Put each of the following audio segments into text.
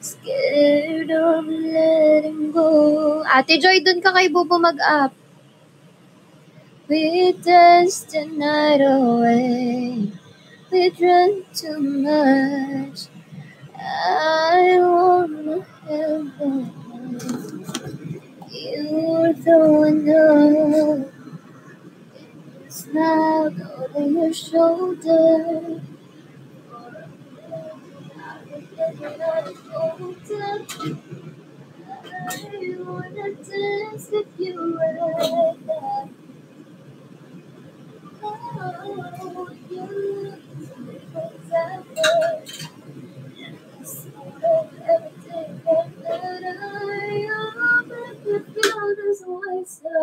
Scared of letting go. Ate Joy, dun ka kay Bubo mag-up. We danced the night away. We drank too much. I wanna have it. You're the one who smiled over your shoulder. I wanna dance with you right now. Oh, you forever. Everything that I am, but you feel this way so.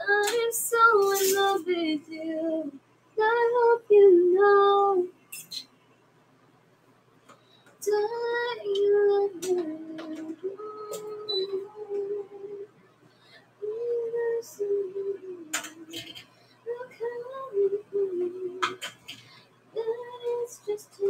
I'm so in love with you. I hope you know. It's just too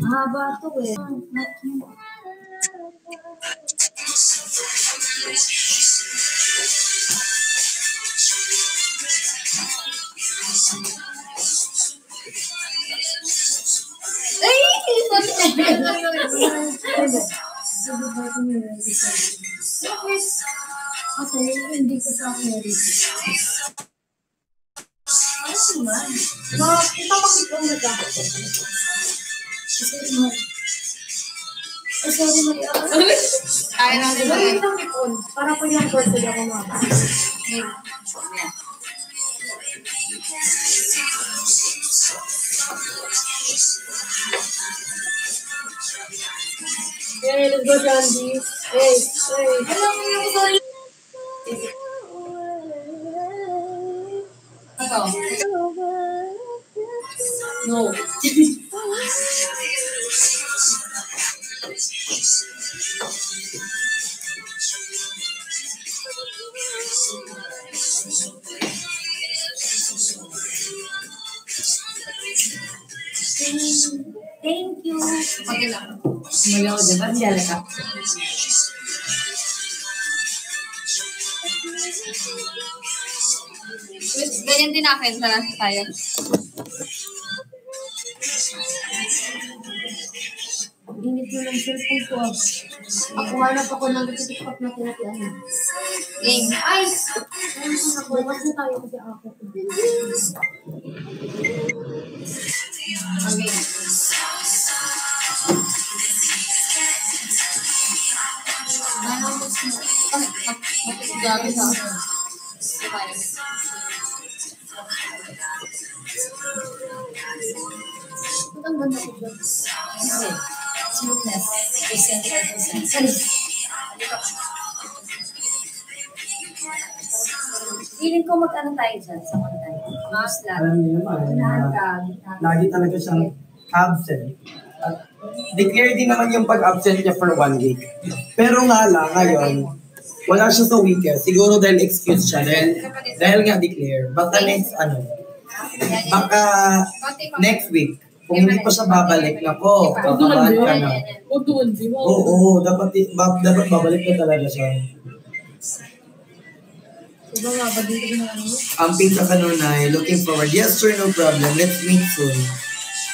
haba to eh. Kasi hindi ko sa akin. Ano naman? Ipapakit ko na ka. Sorry, Maria. Ay, natin. Para po yung birthday ako mga. Hey, let's go, Jandy. Hey. Hello, sorry. Ito. No. Thank you. Okay lang. Malaw din. Ba't dala ka? Ganyan din akin. Sana tayo. Init mo ng cellphone ko. Ako hanap ako ng TikTok na tinatiyan. Game. Ay! Bukas na tayo kasi ako. Okay. Ang ganda ko dyan. Smoothness. Feeling ko mag-ano tayo dyan sa mga tayo. Alam niyo naman, lagi talaga siyang absent. Declare din naman yung pag-absent niya for 1 week. Pero nga lang, ngayon, wala siya sa weekend. Siguro dahil excuse siya. Dahil nga declare. Baka next week, kung hindi pa siya babalik na po, kakabahan ka na. Oo, dapat babalik na talaga siya. Ang pinaka nun ay looking forward. Yes sir, no problem. Let's meet soon.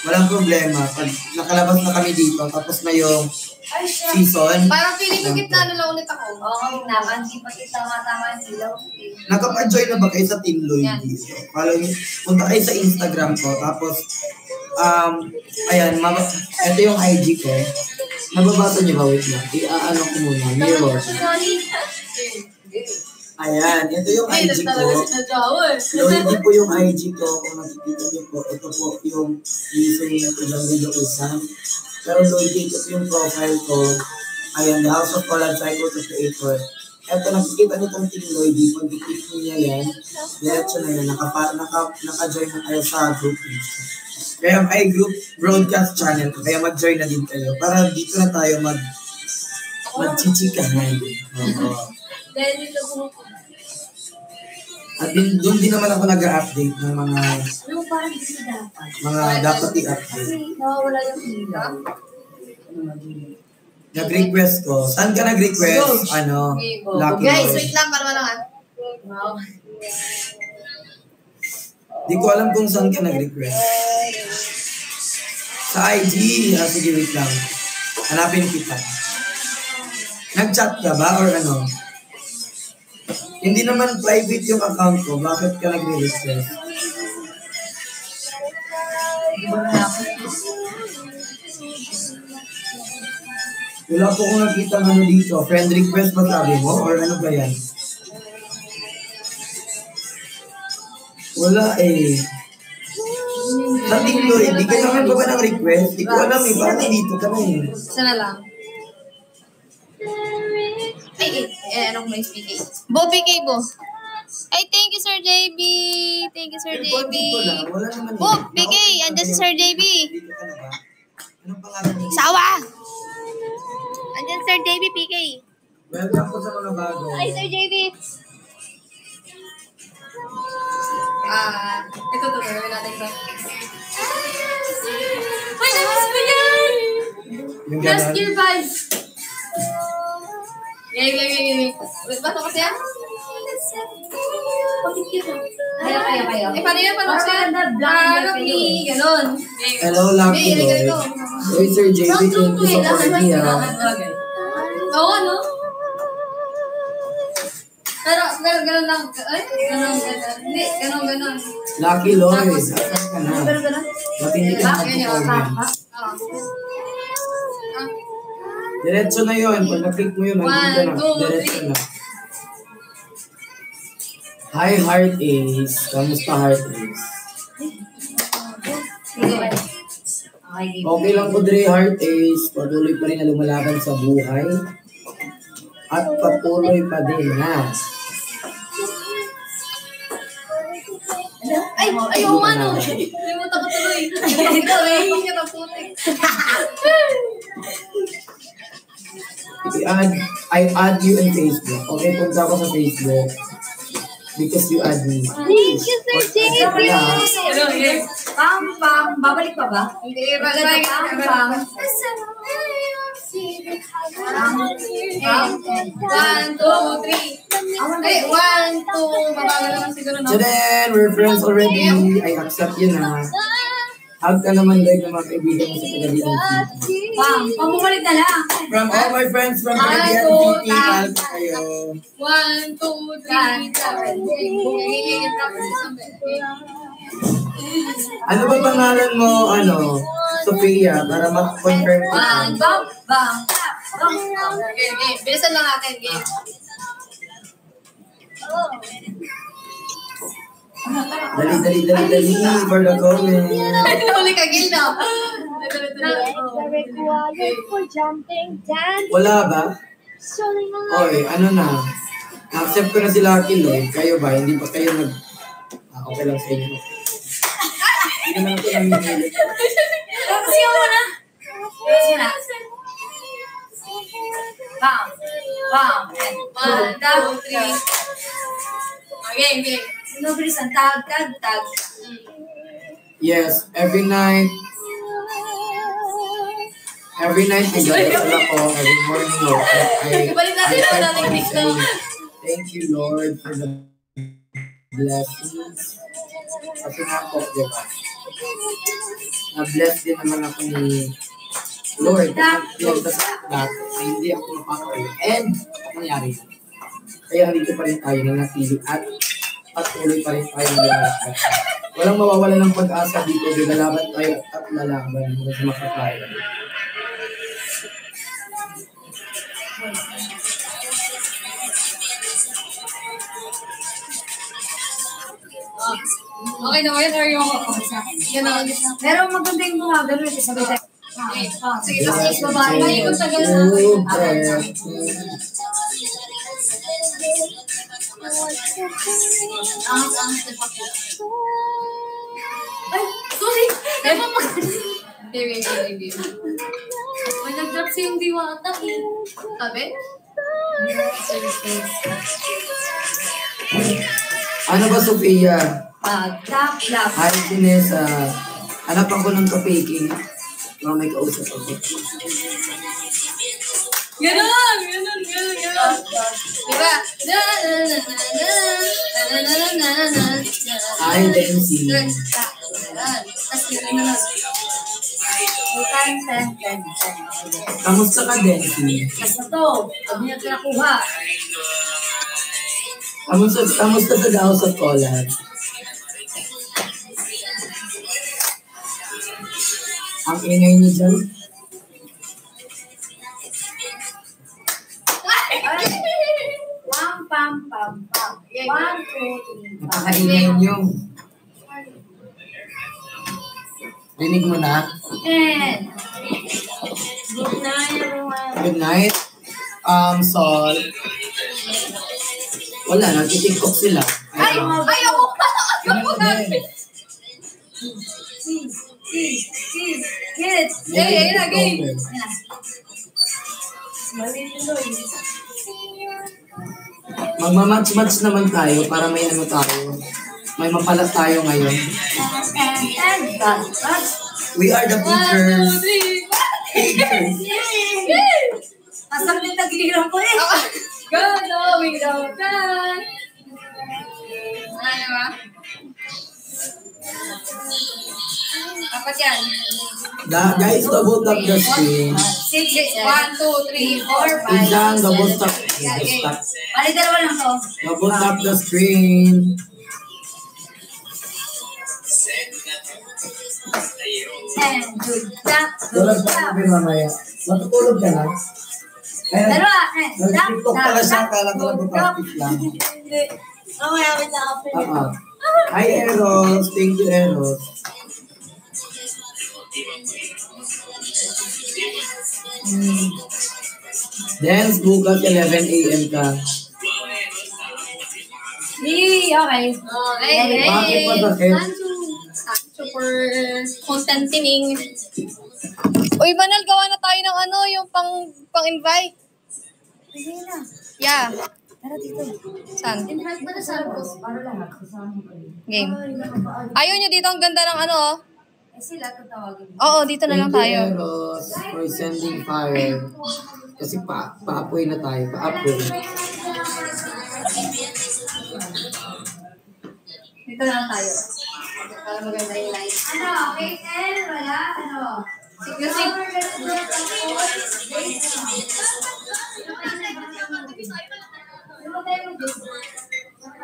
Walang problema. Pag nakalabas na kami dito, tapos na yung season. Parang feeling ko gitna na lang ulit ako. Oo, hindi pa tama-tama ang ilaw. Nakapag-join na ba kayo sa Team Lloyd? Follow nyo. Punta kayo sa Instagram ko. Tapos, ayan, ito yung IG ko. Nababasa nyo ba? Wait lang. I-ano ko muna. Mirror. Ayan, ito yung IG ko. Lloyd po yung IG ko. Kung nakikita nyo po, ito po yung username ko dyan video exam. Pero Lloyd, ito yung profile ko. Ayan, the House of Color Cycle Creator. Ito, nakikita nyo itong Team Lloyd. Pag i-click nyo niya yan, diretso na yan. Naka-join na kayo sa group. Kaya ay group broadcast channel ko. Kaya mag-join na din kayo. Para dito na tayo mag-chichikahan. Dahil dito po. At doon din naman ako nag-update ng mga Parang hindi dapat. dapat i-update. Kasi nawawala yung ilaw. Nag-request ko. Saan ka nag-request? Lucky Guys, Boy. wait lang para malangan. Wow. Di ko alam kung saan ka nag-request. Sa IG. Sige, wait lang. Hanapin kita. Nag-chat ka ba or ano? Hindi naman private yung account ko. Bakit ka nag-request? Wala po kong nakita ano dito. Friend request ba sabi mo? Or ano ba yan? Wala eh. Sa TikTok eh. Di ka naman ba ng request? Di ko alam eh. Bakit dito ka na eh? Sana lang. Anong may PK? Bo, PK, Bo. Ay, thank you, Sir JB. Thank you, Sir JB. Wala naman Bo, PK, andyan si Sir JB. Dito ka na ba? Anong pangalan mo? Sawa! Andyan Sir JB, PK. Welcome po sa mga bago. Ay, Sir JB. Ito, gawin natin ito. Ay, namiss ko yan! Yung Last gano'n? year vibes. Game. Bato kasi yan? Bakit yun? Kaya. Eh, paano yan? Paano kasi yan? Parang ni, ganon. Hello, Lucky Boy. Hey, Sir JB, thank you so for me. Oo, no? Pero, ganon lang. Ay, ganon. Hindi, ganon. Lucky Lloyd, asan ka na? Ganon. Ba't hindi ka nag-comment? Diretso na yun. Pag na-click mo yun, nandito na. Diretso na. Hi, Heart Ace. Kamusta, Heart Ace? Okay lang po, Dre, Heart Ace. Patuloy pa rin na lumalaban sa buhay. At patuloy pa din na. Ayaw man, no? Limutan ko tuloy. Ikaw eh, hindi ka putik. I add you in Facebook. Okay, punta ako sa Facebook. Because you add me. Thank you, Sir JB. Pam, babalik pa ba? Hindi, bagay. Pam. 1, 2, 3. Ay, 1, 2. Mabagal naman siguro, no? Then, we're friends already. I accept you na. Hug ka naman like ng mga kaibigan mo sa Cagayan City. Pam, bumalik na lang. From all my friends from Cagayan City, mahal ko kayo. 1, 2, 3. Ano ba pangalan mo, Sophia, para ma-confirm ko. Bam. Okay. Bilisan lang natin, game. Dali for the comment. Nahuli ka, Gil, no? Wala ba? Oy, ano na? Accept ko na si Lucky Lloyd. Kayo ba? Hindi ba kayo nag... okay lang sa inyo. Hindi naman ako namimili. Siya mo na. Bam. 1, 2, 3. Okay. Nobilisan, tag. Yes, every night nagdadasal ako. Every morning, Ibalik natin yung dating mix, no? Thank you, Lord, for the blessings. Kasi nga po, di ba? Na-bless din naman ako ni Lord, Lord, lahat na hindi ako napakaroon. And, nangyari. Kaya dito pa rin tayo nanatili at patuloy pa rin tayo nangyari. Walang mawawala ng pag-asa dito. Lalaban tayo at lalaban. Mas makakaya. Okay na, yan or yung ako sa akin. Yan ang pero maganda yung mga ganun. Sabay tayo. Sige, tapos babae. Ay, kung tagal sa akin. Ang step ako. Ay, sorry. Baby. May nag-drop sa yung diwa ata. Sabi? Ano ba, Sofia? Tap. Hi, Vanessa. Hanap ako ng ka-faking. Mga may kausap ako. Ganon. Diba? Hi, Denzi. Tapos yun na lang. Kamusta ka, Denzi? Kasi to, pag niya nakuha. Kamusta ka daw sa collab? Ang ingay niyo dyan? Pam. 1, 2, 3. Nakakaingay niyo. Rinig mo na? And good night, everyone. Good night. Sol. Wala, nag-tiktok sila. Ay, ako pa. Get. Ayun na, game. Magmamatch-match naman tayo para may ano tayo. May mapalat tayo ngayon. We are the pickers. 1, 2, 3. Pasang din tagiliran ko eh. Going down. Ano ba? Dapat yan. Guys, double tap the screen. 1, 2, 3, 4, 5. Isang double tap. Bali, dalawa lang to. Double tap the screen. And good tap. Tulog ka na rin mamaya. Matutulog ka na. Kaya Dalawa. nag-tiktok pala siya. Kala ko nag-practice lang. Mamaya, wait lang ako. Hi, Eros. Thank you, Eros. Dance bukas 11 a.m. ka. Okay. Bakit pa sakit? Super contenting. Uy, Manal, gawa na tayo ng ano, yung pang-invite. Sige na. Yeah. Tara dito. Saan? Invite ba na sa boss? Para lahat. Game. Ayaw nyo dito, ang ganda ng ano, oh. Eh sila, tatawagin. Oo, dito na lang Thank tayo. you, Eros, for sending fire. Kasi paapoy na tayo. Paapoy. Dito na lang tayo. Para maganda yung light. Ano? KL? Wala? Ano? Music.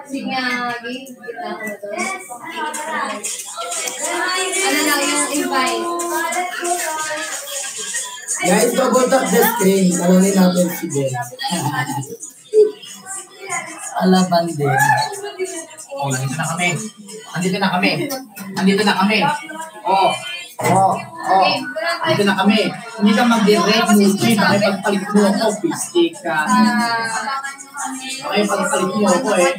Sige nga, game. Kita ko na doon. Ano lang yung invite? Guys, double tap the screen. Alamin natin si Ben. Alaban din. Oh, nandito na kami. Nandito na kami. Oh. Nandito na kami. Hindi ka mag-direct Muji. Pakipagpalit mo ako. Pistik ka. Pakipagpalit mo ako eh.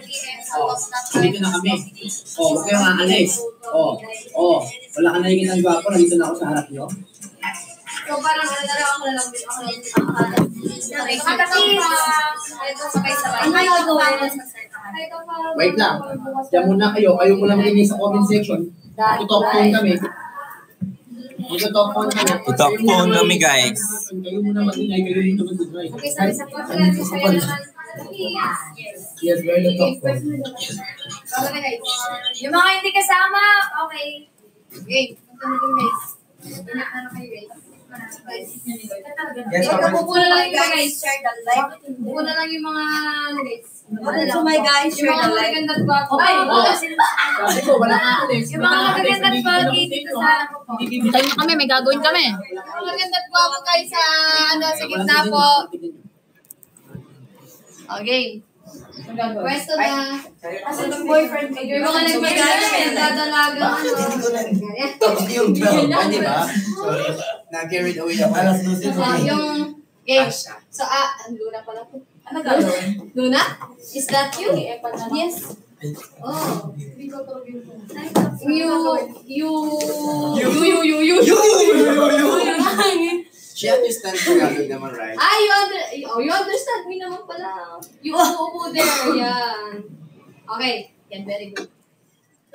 Oh, nandito na kami. Oh, huwag kayong aalis. Oh. Wala ka nakikita ng gwapo. Nandito na ako sa harap nyo. So parang ako na lang. Wait lang. Diyan muna kayo. Kayo muna makinig sa comment section. Ito-top phone kami. Ito-top phone kami. Top phone kami, guys. Kayo muna mag-ingay. Kayo muna mag-ingay. Okay, sabi sa Yes, we're the top phone. yung mga hindi kasama, okay. Okay, punta na din guys. Ano kayo guys? Yes, okay. Pupuna lang yung mga guys. Pupuna lang yung mga guys. So my guys, Yung mga magaganda at gwapo. Ay, Sabi ko, wala nga Alex. yung mga magaganda at gwapo dito sa... Tayo kami, may gagawin kami. Yung mga magaganda at gwapo guys sa gitna po. Okay. Pwesto na. Kasi yung boyfriend ko, Yung mga nagmagalit, nagdadalaga. Tapos yung bell, Di ba? Sorry. Na-carried away ako. Alas 12 So, yung game. So, Luna pala po. Ano gagawin? Luna? Is that you? Yes. Oh. She understands Tagalog naman, right? You understand me naman pala. You upo there. Yan. Okay. Yan, very good.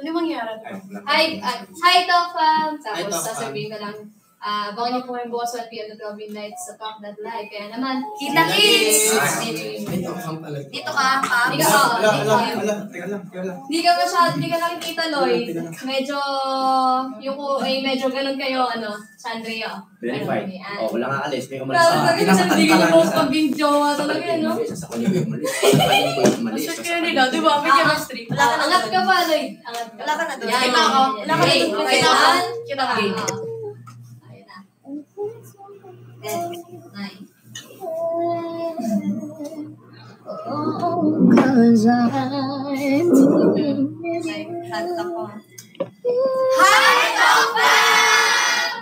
Ano mangyari? Hi, Tofam. Tapos, Tofam. sasabihin ka lang, abangan niyo po yung bukas 1 p.m. to 12 midnight sa Talk That Live. Kaya naman, kita-kits! Ito, ang pala. Dito ka, pa. Hindi ka nakikita, Lloyd. Medyo, medyo ganun kayo, Sandria. Verified. Oh, wala nga Alex. May umalis Grabe, sa akin. hindi ka na-post pag jowa talaga, no? Sa kanya ko yung umalis. Sa ko yung umalis. Di ba? May chemistry. Angat ka pa, Lloyd. Angat ka. Wala ka na doon. Yan, Kita ako. Wala ka na doon. Kita ako. Kita ka. Ayun na. 9. Cause I'm Kanta ko. Hi, Tofa!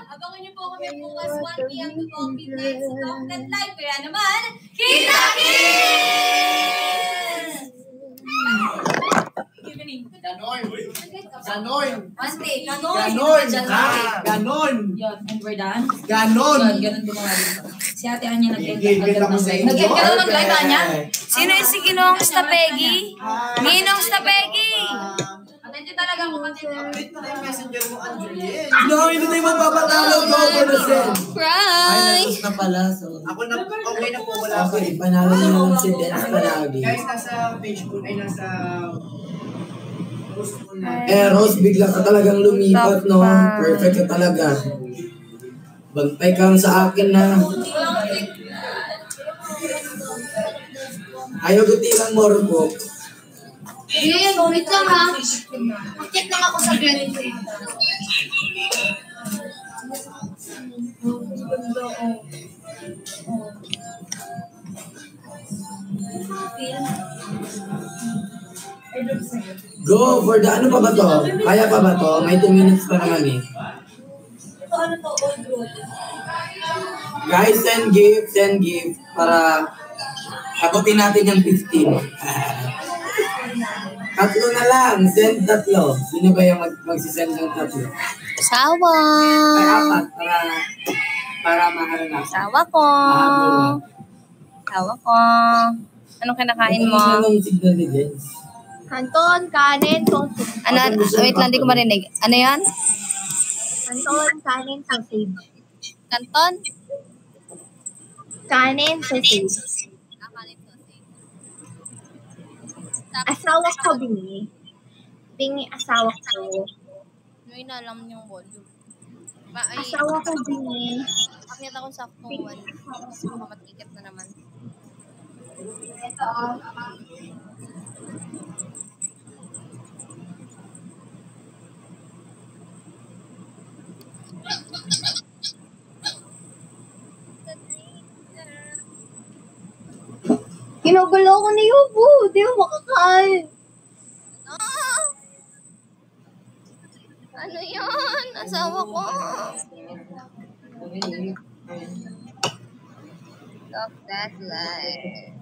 Abangan niyo po kami bukas 1 p.m. to 12 midnight sa Talk That Live. Kaya naman, kita-kits! Ganon. Ganon. Ante, Ganon. Ganon. Yun, and we're done. Ganon. Yun, ganun gumawa dito. Si ate Anya nag-end Gigil ako sa inyo. Nag-end ka daw ng live, Anya? Sino yung si Ginong Stapegi? Ginong Stapegi! Attention talaga kung attention. Update mo na yung messenger mo, Angeline. No, hindi tayo magpapatalo. Go for the send. Cry! Na pala, so. Ako na, okay na po, wala pa. Okay, panalo na lang si Dance palagi. Guys, nasa page ko, ay nasa post ko na. Rose, bigla ka talagang lumipat, no? Perfect ka talaga. Bantay kang sa akin na. Ayaw ko tilang morbo. Yan, wait lang ha. Mag-check lang ako sa Granite. Go for the, ano pa ba to? Kaya pa ba to? May 2 minutes pa naman eh. Guys, send gift para abutin natin yung 15. Tatlo na lang, send tatlo. Sino ba yung magsisend ng tatlo? Sawa! Ay, apat, para makano na. Sawa ko! Sawa ko! Anong kinakain mo? Anong signal ni Jens? Canton, kanin, sausage. Ano, wait lang, di ko marinig. Ano yan? Canton, kanin, sausage. Kanton? Kanin, sausage. Asawa ko, Bingi. Bingi, asawa ko. May alam yung volume. Asawa ko, Bingi. Pakita ko sa phone. Kasi mamatikit na naman. Ginugulo ko ni Yubo. Di mo makakain. Ano yan? Asawa ko. Talk That Live.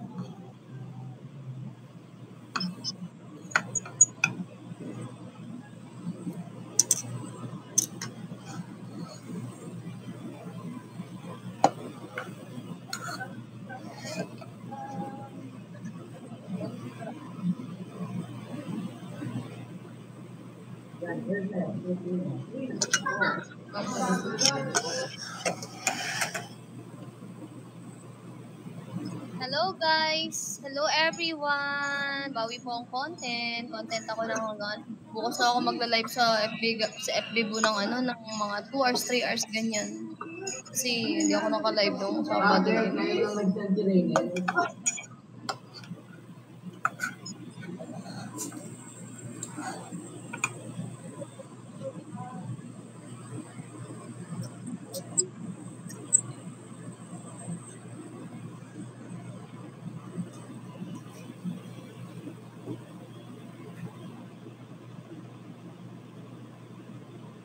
Hello guys! Hello everyone! Bawi po ang content. Content ako ng hanggang. Bukas na ako magla-live sa FB bu ng ng mga 2 hours, 3 hours, ganyan. Kasi hindi ako naka-live nung Sabado. Ngayon lang nag-send si Rainier.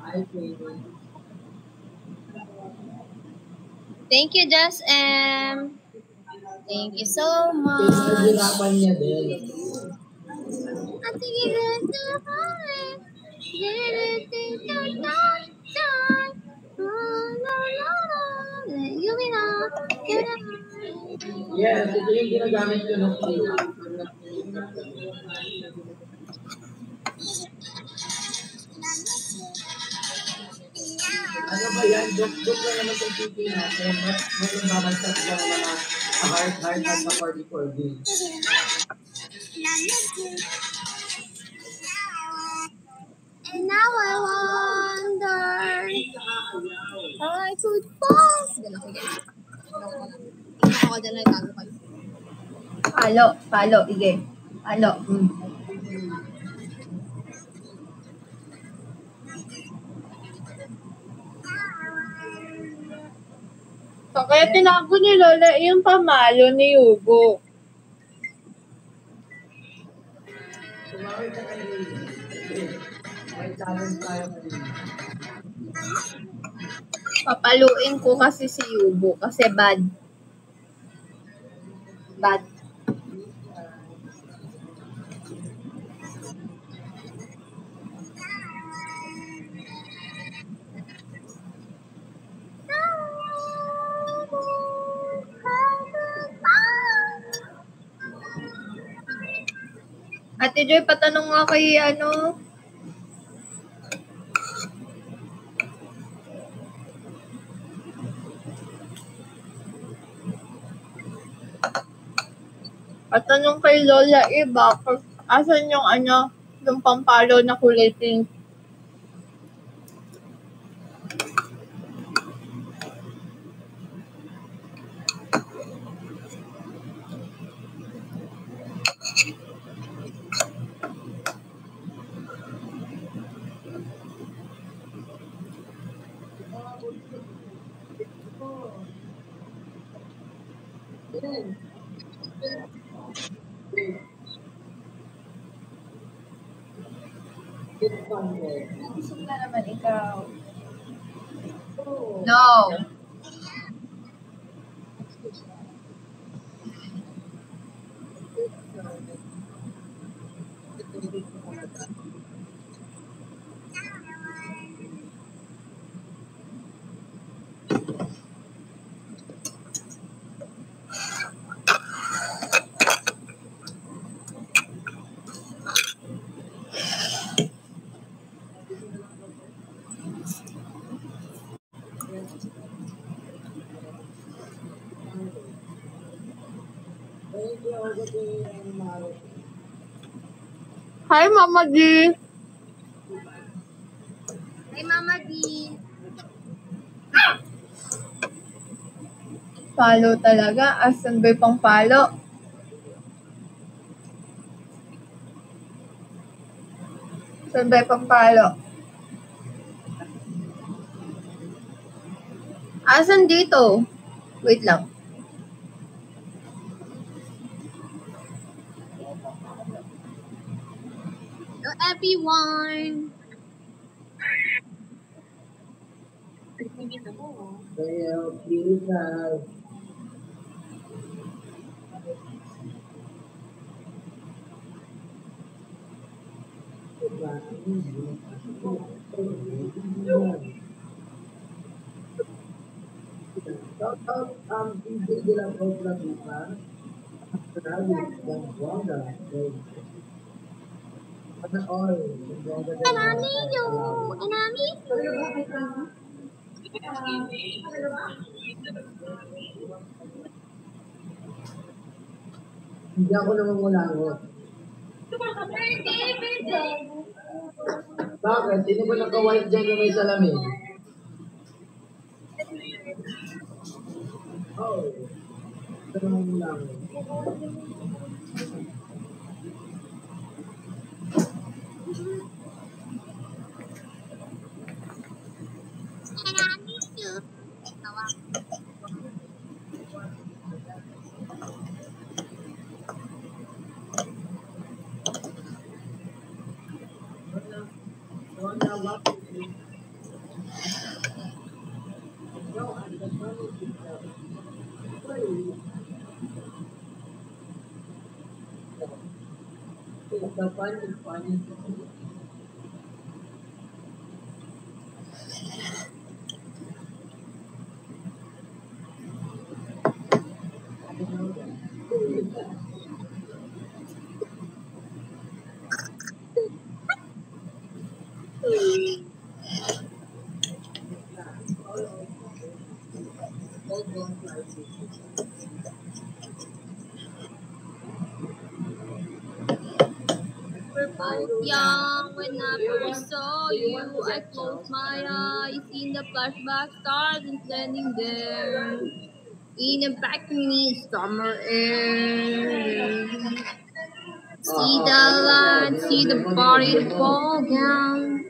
Ay, Rainier. Thank you, Jess M. Thank you so much. Pinaghirapan niya din. Yes, ito yung ginagamit ko ng ano ba yan? Joke lang naman itong pipi natin. May nagbabansak siya ng mga heart at sa 44B. And now I wonder I could fall. Sige lang, sige. Ako dyan lang itago kayo. Palo, ige. Palo. So, kaya tinago ni Lola yung pamalo ni Yugo. Sumawit ka kay Lily. May challenge tayo kay Lily. Papaluin ko kasi si Yugo kasi bad. Bad. Ate Joy, patanong nga kay ano. Patanong kay Lola bakit asan yung ano, yung pampalo na kulay pink. Isip na naman ikaw. No. Hi, Mama D. Hi, Mama D. Palo talaga. Asan ba yung pang palo? Asan ba yung pang palo? Asan dito? Wait lang. Hello, everyone. Well, please, shout out DJ de la Propra Tupa. Ano all? Enami you. Enami. Hindi ako nangungulangot. Bakit? Sino ba naka-white dyan na may salamin? We're both young when I first saw you. I closed my eyes in the flashback, started standing there in a balcony summer air. See the light, see the body fall down.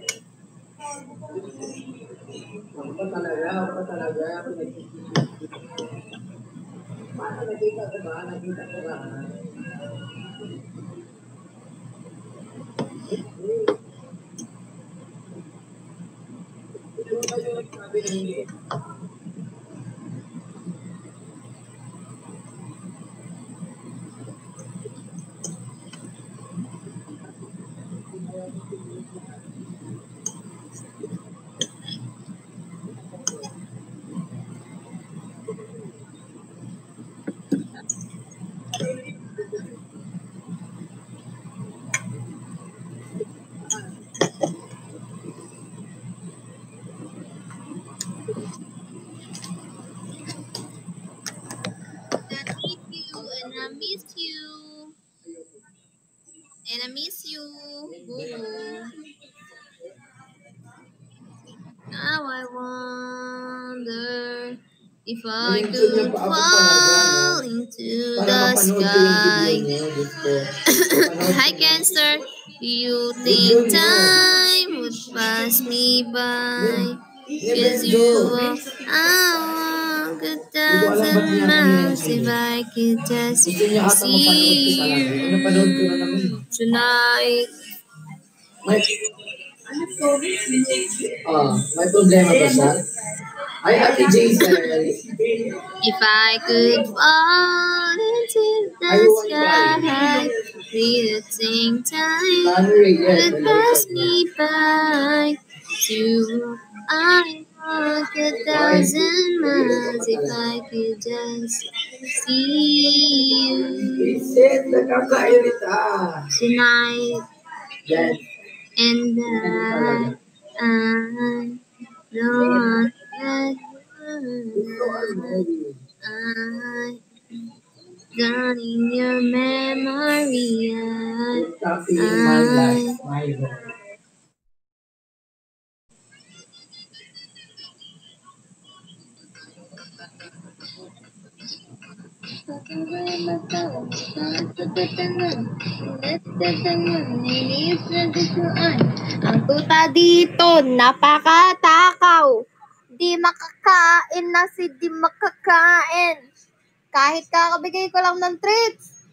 And I miss you. And I miss you. Ooh. Now I wonder if I could fall into the sky. Hi, Cancer. Do you think time would pass me by? Cause you are out a thousand miles if I could just see you tonight. May problema ba siya? Ay, Ate Jason. If I could fall into the sky, the same time would pass me by. To I walk a thousand miles if I could just see you Vincent, nakakairita. tonight. Yan. And I don't want that I gone in your memory. Happy in my life, my Lord. Ang tuta dito, napakatakaw. Di makakain na si di makakain. Kahit kakabigay ko lang ng treats.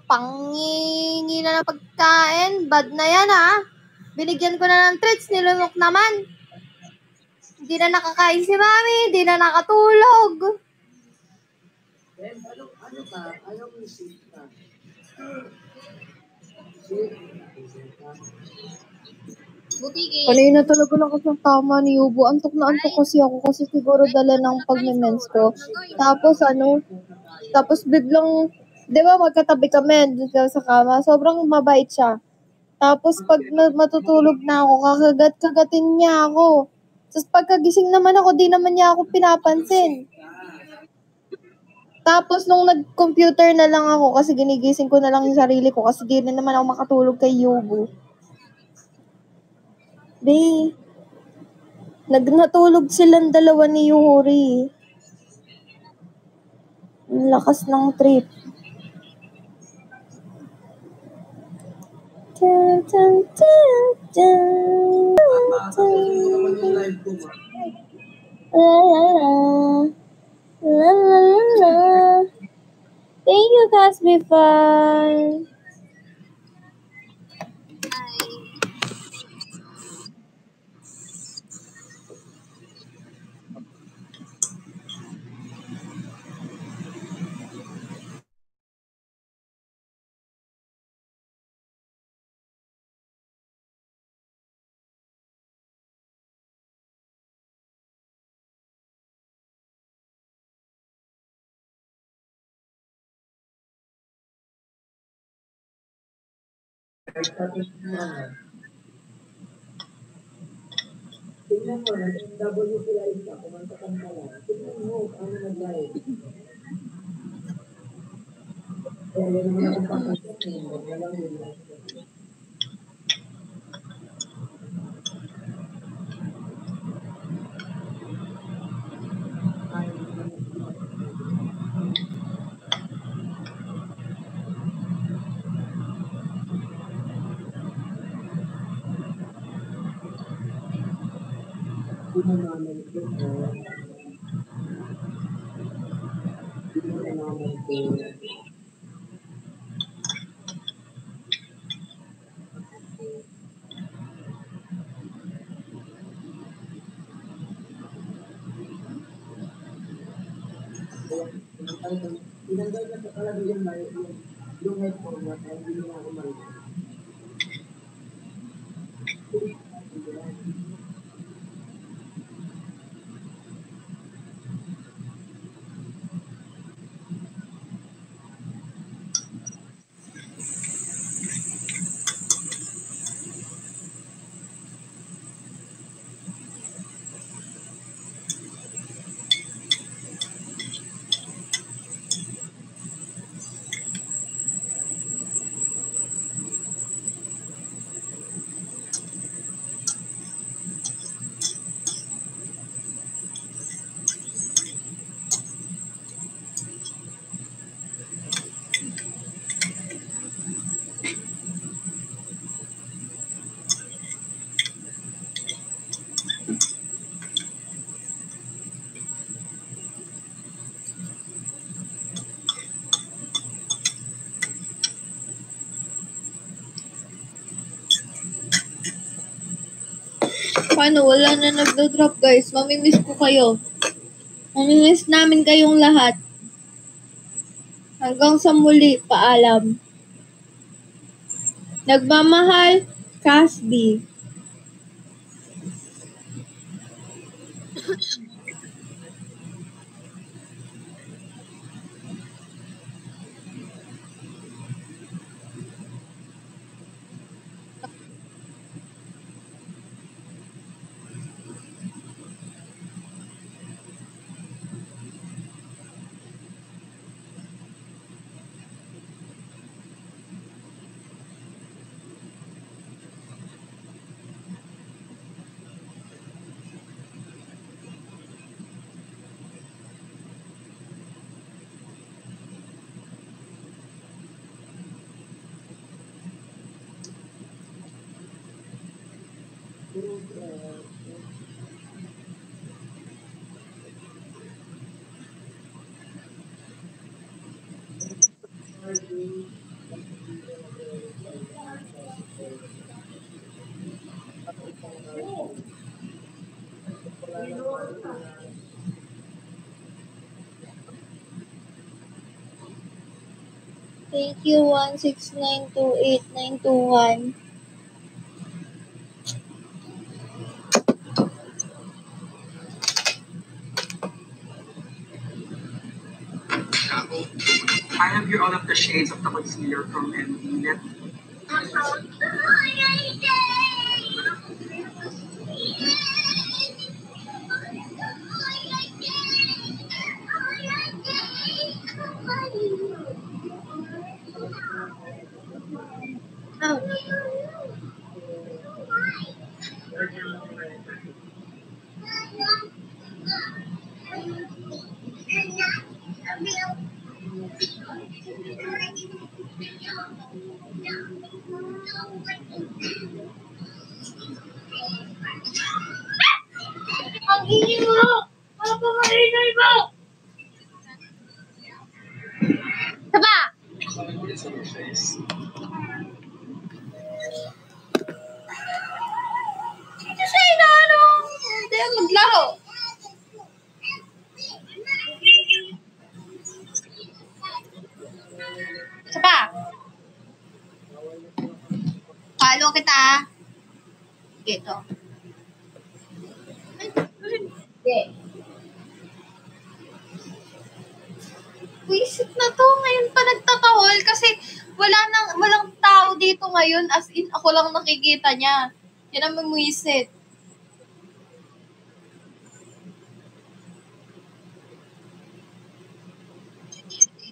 Pangingi na ng pagkain. Bad na yan ha. Binigyan ko na ng treats, nilunok naman. Hindi na nakakain si mami, hindi na nakatulog. Ano ka? Anong music ka? Kanina talaga lakas ng tama ni Yubo. Antok na antok kasi ako kasi siguro dala ng pag-mens ko. Tapos biglang, di ba magkatabi kami dito sa kama, sobrang mabait siya. Tapos pag matutulog na ako, kagatin niya ako. Tapos pagkagising naman ako, di naman niya ako pinapansin. Tapos nung nag-computer na lang ako kasi ginigising ko na lang yung sarili ko kasi di na naman ako makatulog kay Yubo. Natulog silang dalawa ni Yuri. Ang lakas ng trip. Dun, dun, dun, dun, Masusunod naman yung live ko. la, la, la, la. Thank you, Casby Fun. Tingnan mo, nag-MW live ka, kumanta ka lang. Tingnan mo, ano nag-live. Kaya naman akong pakasya, wag na lang yun. Tinanggal na talaga yung headphone na hindi na ako marinig. Paano? Wala na nagdo-drop, guys. Mamimiss ko kayo. Mamimiss namin kayong lahat. Hanggang sa muli, paalam. Nagmamahal, Casby. Thank you, 1692891. I have here all of the shades of the concealer from MD. Ang ingin mo! Ano pa maingay mo? Saba! Ito siya inaano. Hindi maglaro. Saba! Follow kita. Ito. Hindi. Wisit na to. Ngayon pa nagtatawal kasi walang tao dito ngayon. As in, ako lang nakikita niya. Yan ang mamwisit.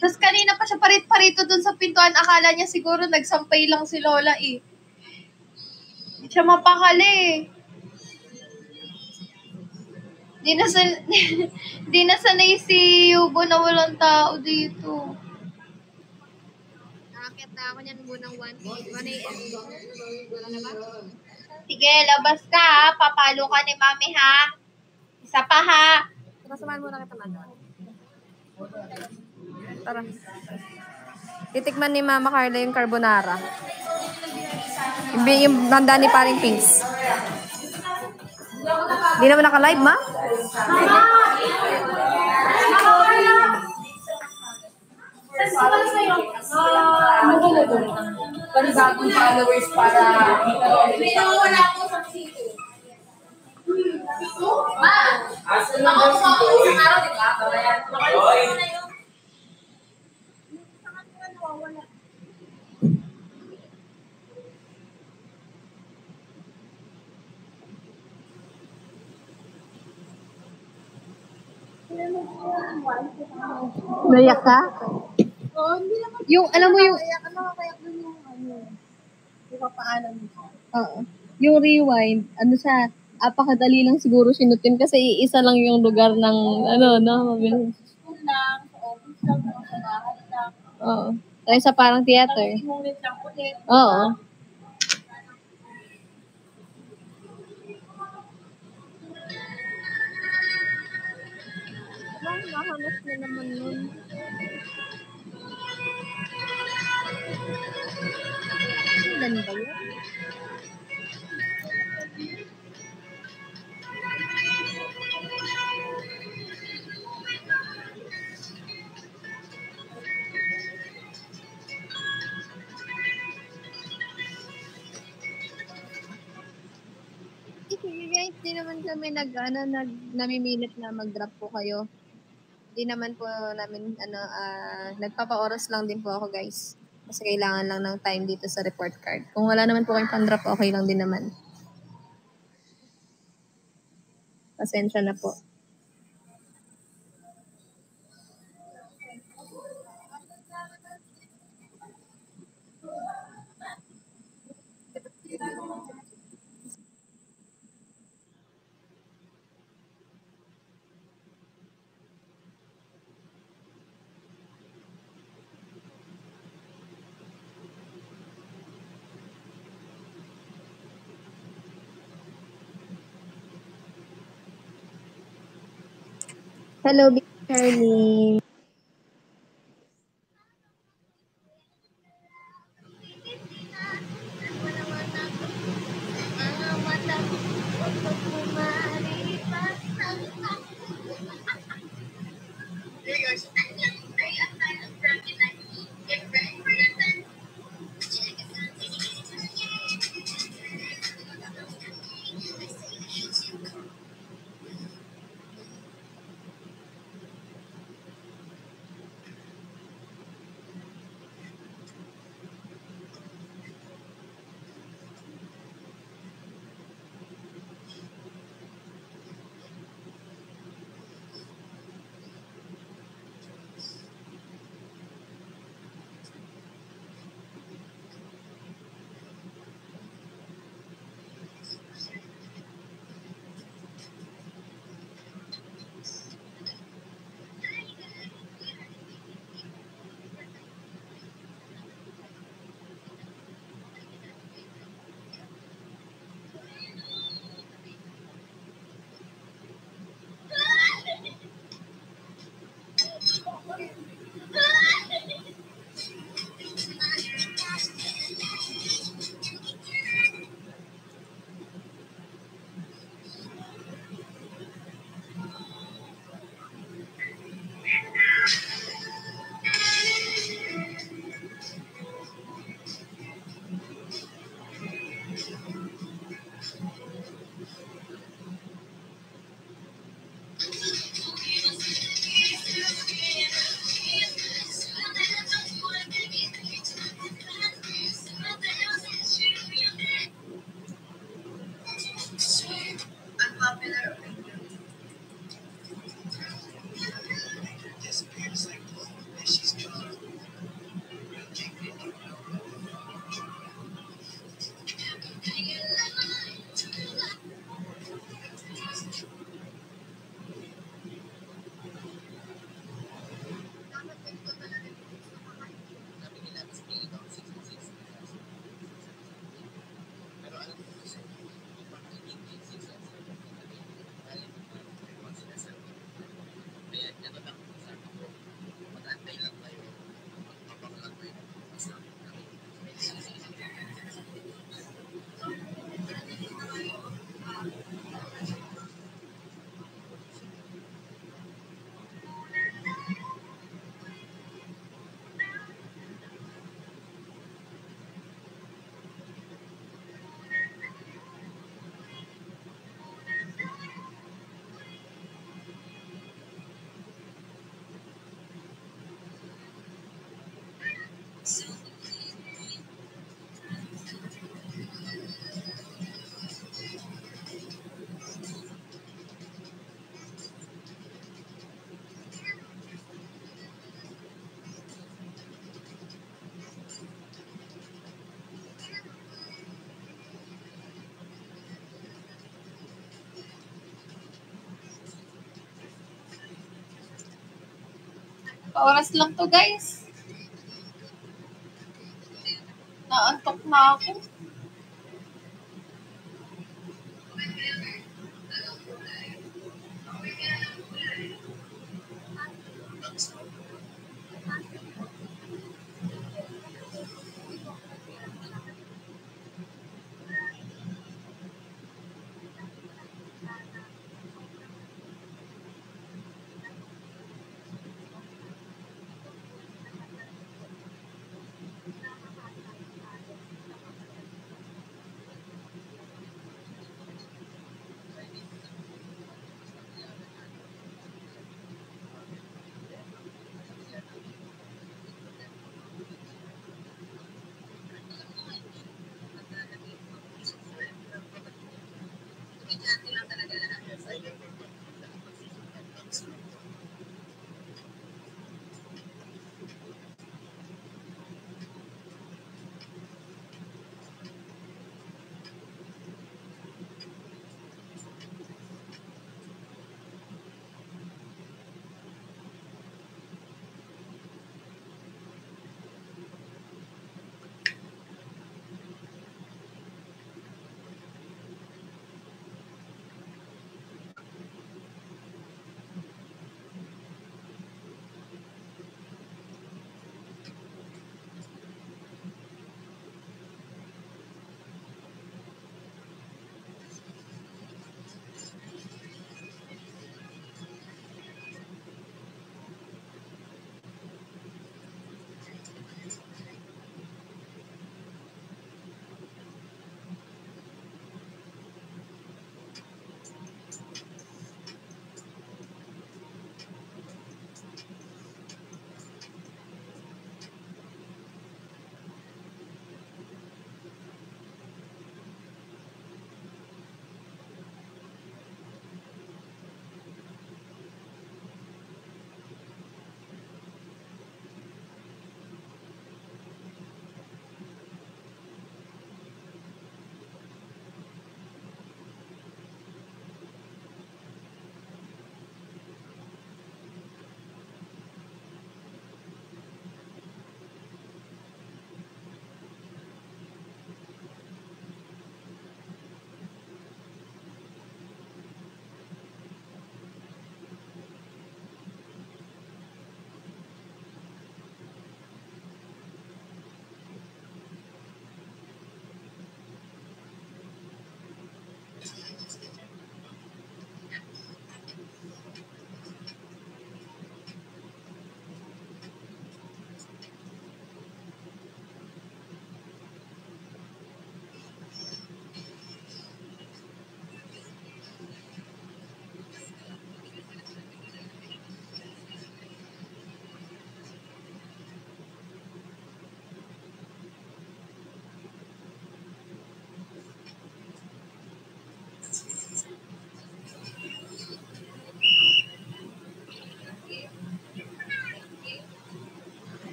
Tapos kanina pa siya parit-parito dun sa pintuan. Akala niya siguro nagsampay lang si Lola eh. Hindi siya mapakali eh. Di na sanay si Yubo na walang tao dito. Nakakit na ako niyan munang 1 a.m. Sige, labas ka ha. Papalo ka ni Mami ha. Isa pa ha. Samahan muna kita, man. Tara. Titikman ni Mama Carla yung carbonara. Yung handa ni paring Pinks. Hindi naman naka-live, ma? Panibagong followers para Wala po sa sito. Ma! Ako kumakuha sa araw, di ba? Nakalimutan na yun. Naiyak ka? Yung, alam mo yung, oo. Yung rewind, ano siya, apakadali lang siguro sinutin kasi iisa lang yung lugar ng, ano, no? School lang, sa office lang, sa bahay lang. Oo. Tayo sa parang theater. Inulit lang ulit. Oo. Nakahamas na naman nun. Ilan ba yun? Sige guys, di naman kami namimilit na mag-drop po kayo. Di naman po namin, nagpapa-oras lang din po ako guys. Kasi kailangan lang ng time dito sa report card. Kung wala naman po kayong pan-drop, okay lang din naman. Pasensya na po. Hello, Big Charlie. Oras lang to, guys. Naantok na ako.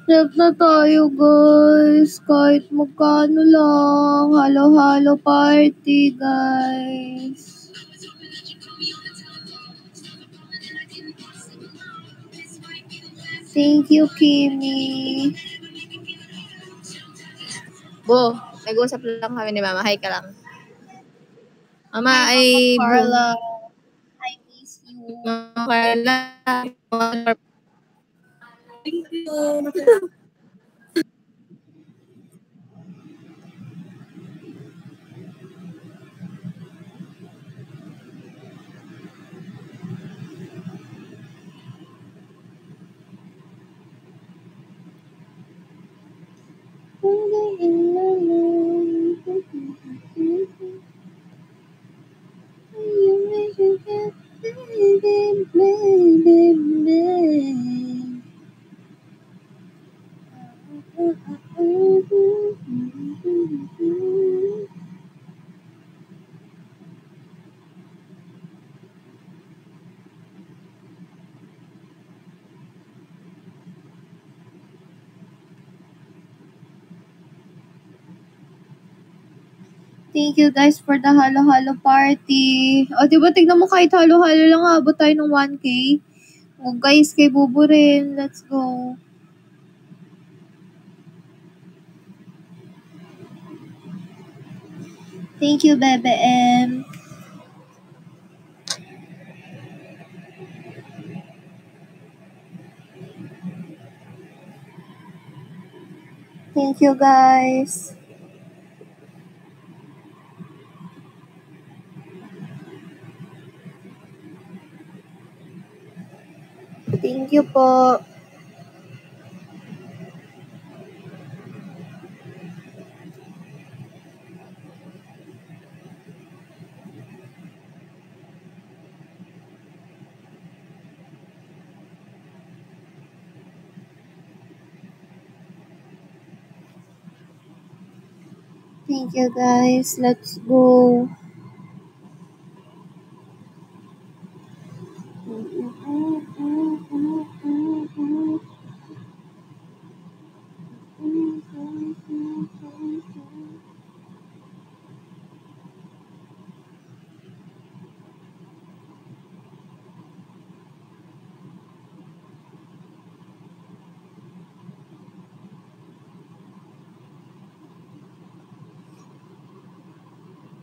Trip na tayo, guys. Kahit magkano lang. Halo-halo party, guys. Thank you, Kimi. Bo, nag-uusap lang kami ni Mama. Hi ka lang. Mama, Hi, ay... Mama Carla. I miss you. Mama Carla. Thank you. Thank you guys for the halo-halo party. O, diba, tignan mo kahit halo-halo lang, abot tayo ng 1K. O, guys, kay Bubu rin. Let's go. Thank you, Bebe M. Thank you, guys. Thank you po. Thank you, guys. Let's go.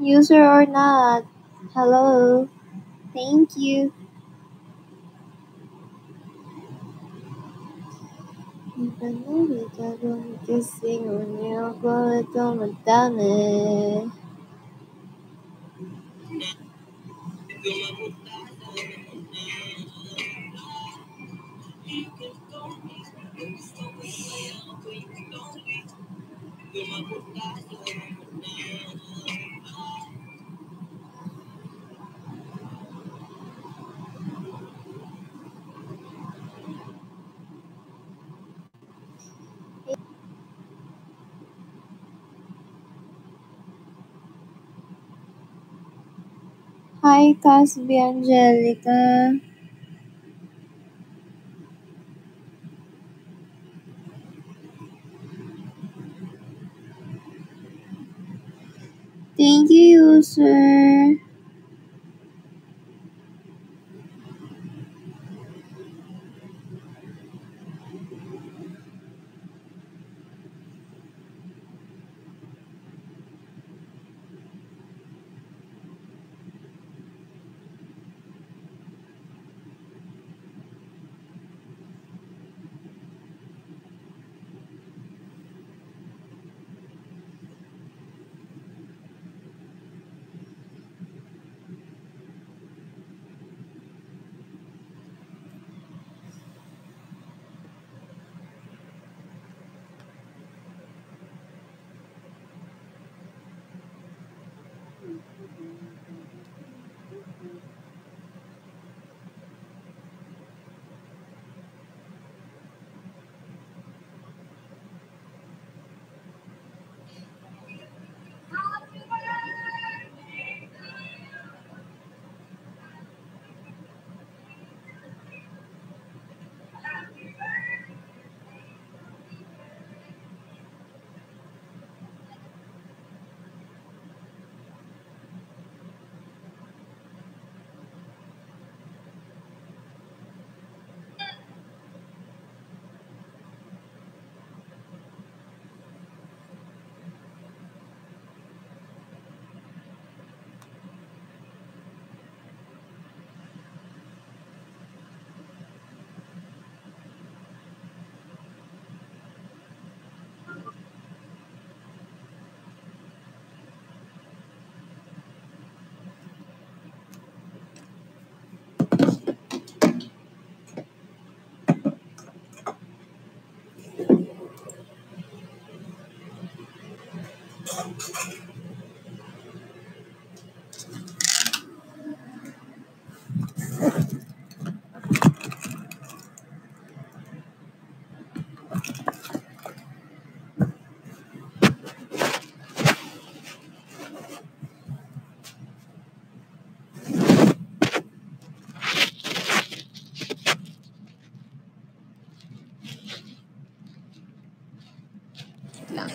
User or not. Hello. Thank you. Kissing when you're going to madame. Hi, Casby Angelica. Thank you, user. lang.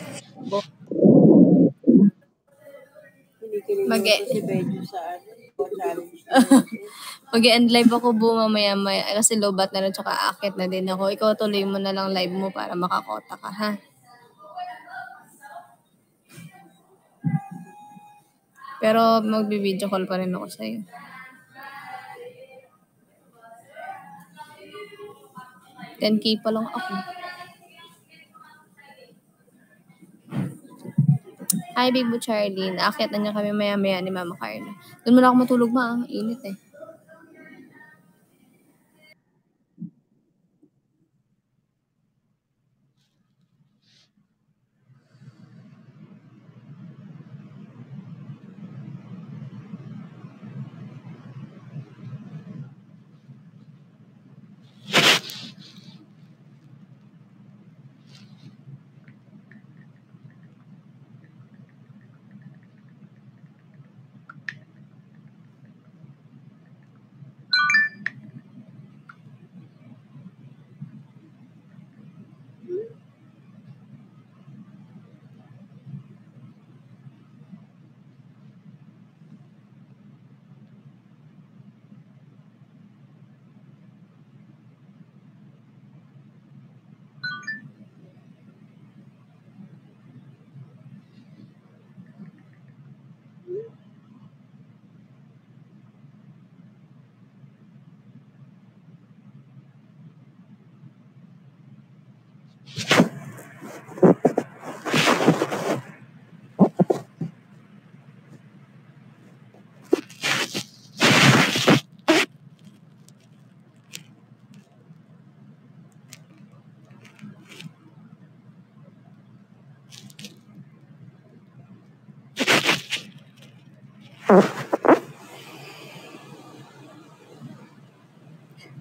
Mag-end live ako mamaya-maya kasi lobat na rin tsaka aakit na din ako. Ikaw tuloy mo na lang live mo para makakota ka, ha? Pero magbi-video call pa rin ako sa'yo. $10K pa lang ako. Hi, Big Boo Charlene. Aakyat na niya kami maya-maya ni Mama Carla. Doon muna ako matulog, ma. Init eh.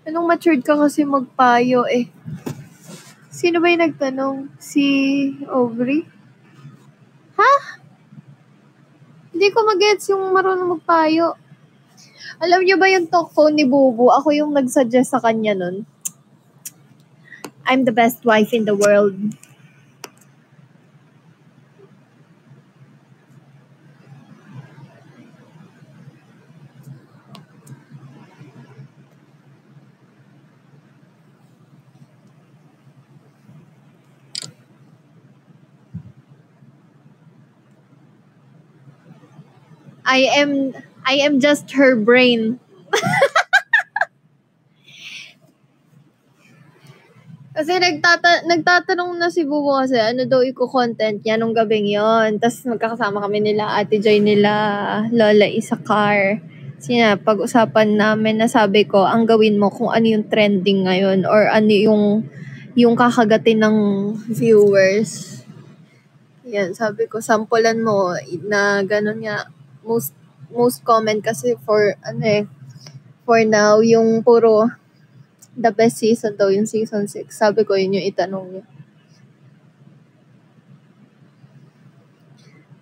Anong matured ka kasi magpayo eh? Sino ba yung nagtanong? Si Aubrey? Ha? Hindi ko mag-gets yung marunong magpayo. Alam niyo ba yung talk phone ni Bubu? Ako yung nagsuggest sa kanya nun. I'm the best wife in the world. I am just her brain. Kasi nagtatanong na si Bubu kasi ano daw i-content niya nung gabing yon. Tapos magkakasama kami nila Ate Joy nila Lola Isa car. Sina pag-usapan namin na sabi ko ang gawin mo kung ano yung trending ngayon or ano yung kakagatin ng viewers. Yan, sabi ko sampulan mo na ganun nga most comment kasi for now yung puro the best season daw yung season 6. Sabi ko yun yung itanong niya.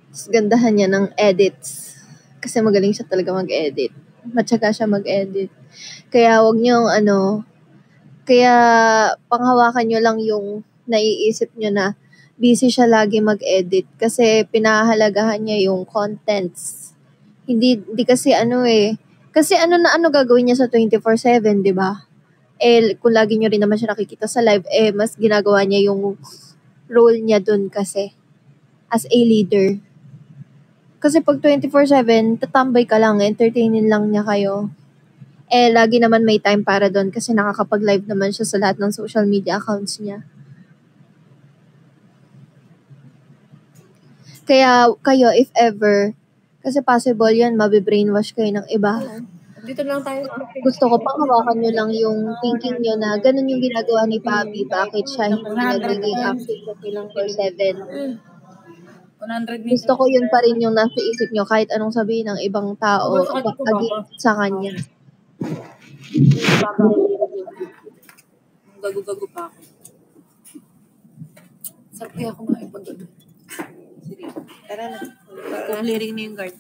Tapos gandahan niya ng edits. Kasi magaling siya talaga mag-edit. Matyaga siya mag-edit. Kaya wag niyong kaya panghawakan niyo lang yung naiisip niyo na busy siya lagi mag-edit. Kasi pinahahalagahan niya yung contents. Hindi kasi kasi gagawin niya sa 24/7, di ba? Kung lagi nyo rin naman siya nakikita sa live, mas ginagawa niya yung role niya dun kasi as a leader. Kasi pag 24/7, tatambay ka lang, entertainin lang niya kayo. Lagi naman may time para dun kasi nakakapag-live naman siya sa lahat ng social media accounts niya. Kaya kayo, if ever, kasi possible yan, mabibrainwash kayo ng iba. Dito lang tayo. Gusto ko pang hawakan nyo lang yung thinking nyo na ganun yung ginagawa ni Papi. Bakit siya hindi nagiging active sa 24/7? Gusto ko yun pa rin yung nasa isip nyo kahit anong sabihin ng ibang tao against sa kanya. Gago-gago pa ako. Sarap kaya ako makipag-gago. Sige. Tara na. Clearing na yung guard.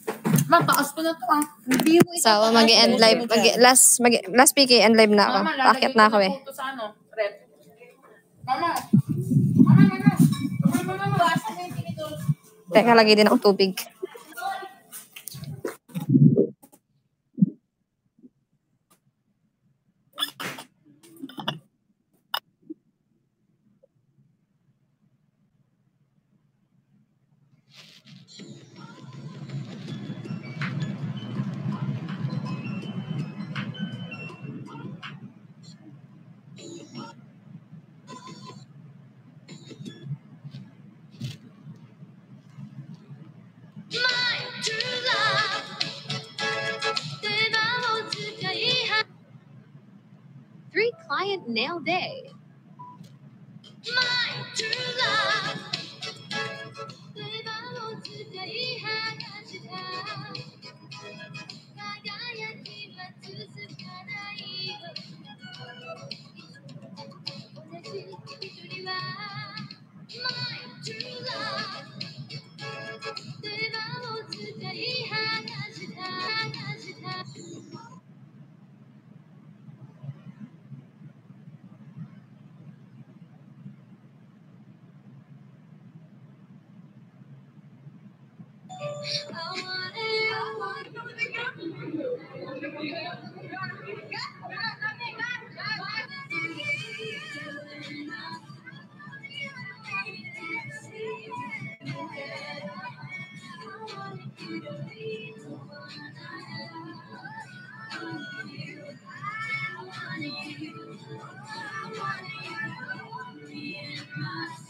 Mataas ko na to Hindi mo ito. So, mag-end live. Last PK end live na ako. Bakit na ako eh. Mama, lalagay ko na po to sa rep. Mama. Teka, lagay din ako tubig. Client nail day.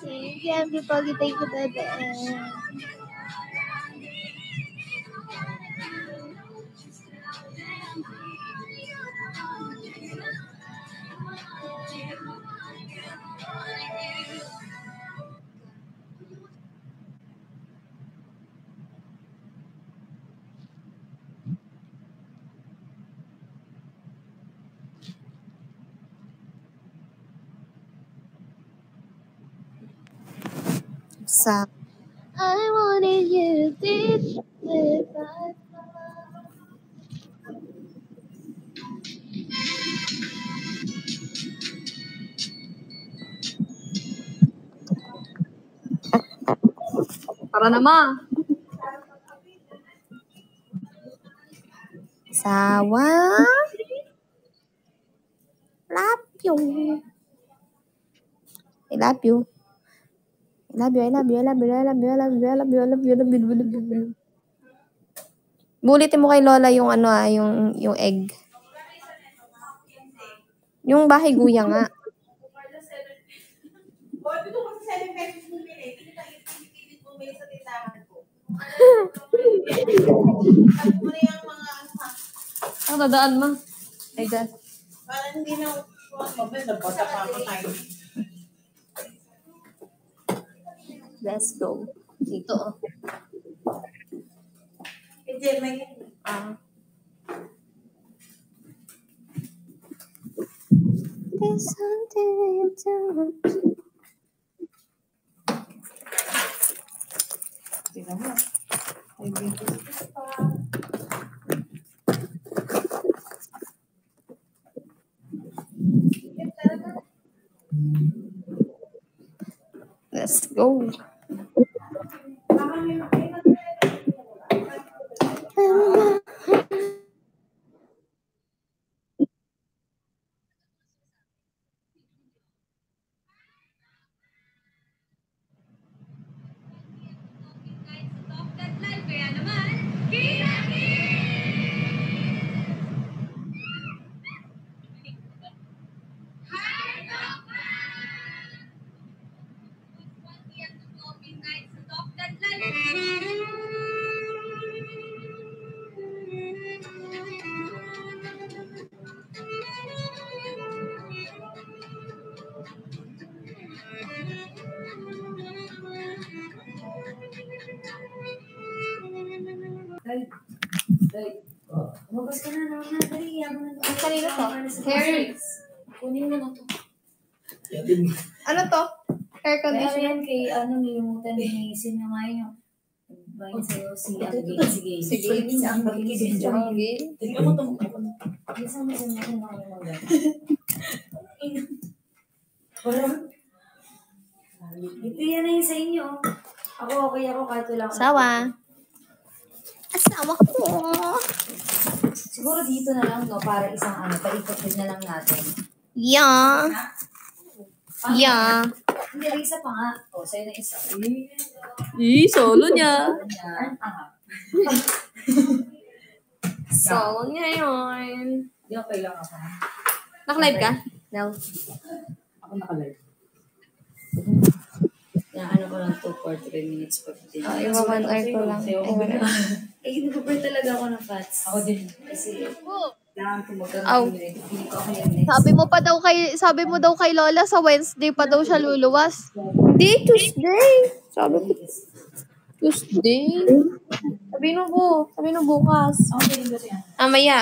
Thank you, everybody. Thank you, baby. Sa I wanted you deep inside. para naman. Sawa. Love you. I love you. I love you, I love you, I love you, I love you, I love you, I love you, I love you, I love you, I love you. Bulitin mo kay Lola yung ano yung egg. Yung bahay guya nga. Ang dadaan mo. Ay, God. Parang hindi na nagpota pa ako tayo. Let's go. Dito, oh. There's something you do. Tingnan mo. Ay, dito pa. Let's go. Lumabas ka na naman. Dali, yaman na. Ang kanina to? Hair. Kunin mo na to. Ano to? Hair Kaya conditioner. yan kay nilimutan ni sinamayin yung bayan sa'yo si Anggi. Sige. Si Anggi din dyan. Anggi. Tignan mo ito. Isa mo sa natin na kami mag-gata. Parang Ito yan na yun sa inyo. Ako okay ako kahit wala ako. Asawa. Asawa ko. Siguro dito na lang, no? Para isang paikot na lang natin. Yeah. Yeah. Hindi, isa pa nga. O, sa'yo na isa. Solo niya. Yan. Solo niya yun. Hindi ako kailangan ako. Naka-live ka? No. Ako nakalive. Yan, ano ko lang 2 or 3 minutes pa. Iwawan hour ko lang. Nag-prepare talaga ako ng fats. Ako din. Kasi, kailangan ko Aw. Hindi ko ako yung Sabi mo daw kay Lola sa Wednesday pa daw siya luluwas. Hindi, Tuesday. Sabi ko. Tuesday. Sabi mo bukas. Ako din ba siya? Amaya.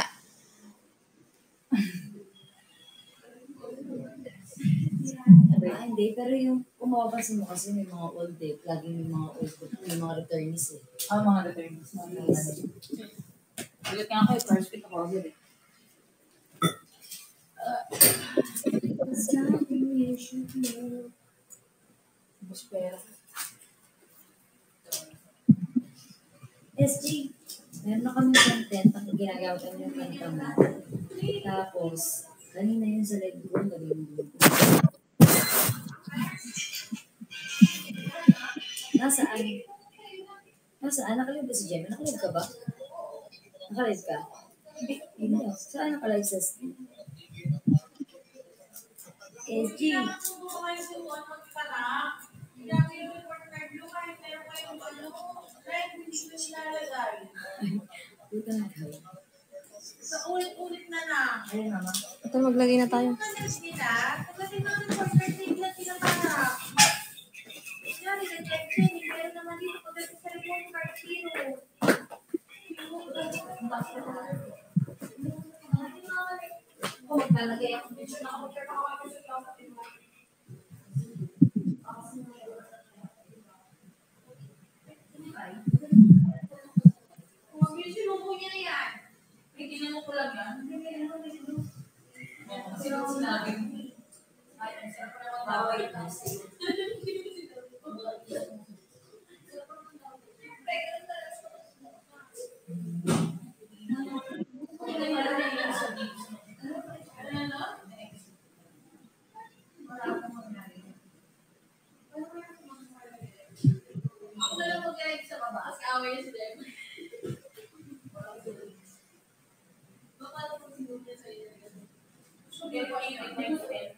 Hindi. Pero yung kumawapansin mo kasi may mga old laging may mga old, may mga returnees mga returnees. Ulit nga ako, first week ako agad Buspera. SG, meron na kami content na ginagawa yung kanta mo. Tapos, kanina yun sa live ko, Nasaan? Nakalive ba si Gemma? Nakalive ka ba? Nakalive ka? Hindi. Saan nakalive sa stream? SG. Dito na tayo. Sa ulit-ulit na na. Ayun naman. Ito, maglagay na tayo. Message nila, pagdating naman ng birthday nila pinaparap. Yari, rejection, hindi meron naman dito pagdating sa report card zero. Talagay ako dito na ako. Kung sinubo niya na yan, may ginano ko lang yan. Sino sinabi? Ay, ang sarap na magbaway na. Ako na lang mag-guide sa baba kasi away niya si Dem. Baka lang kung sinubo niya sa iyo. Hindi ko ingay next step.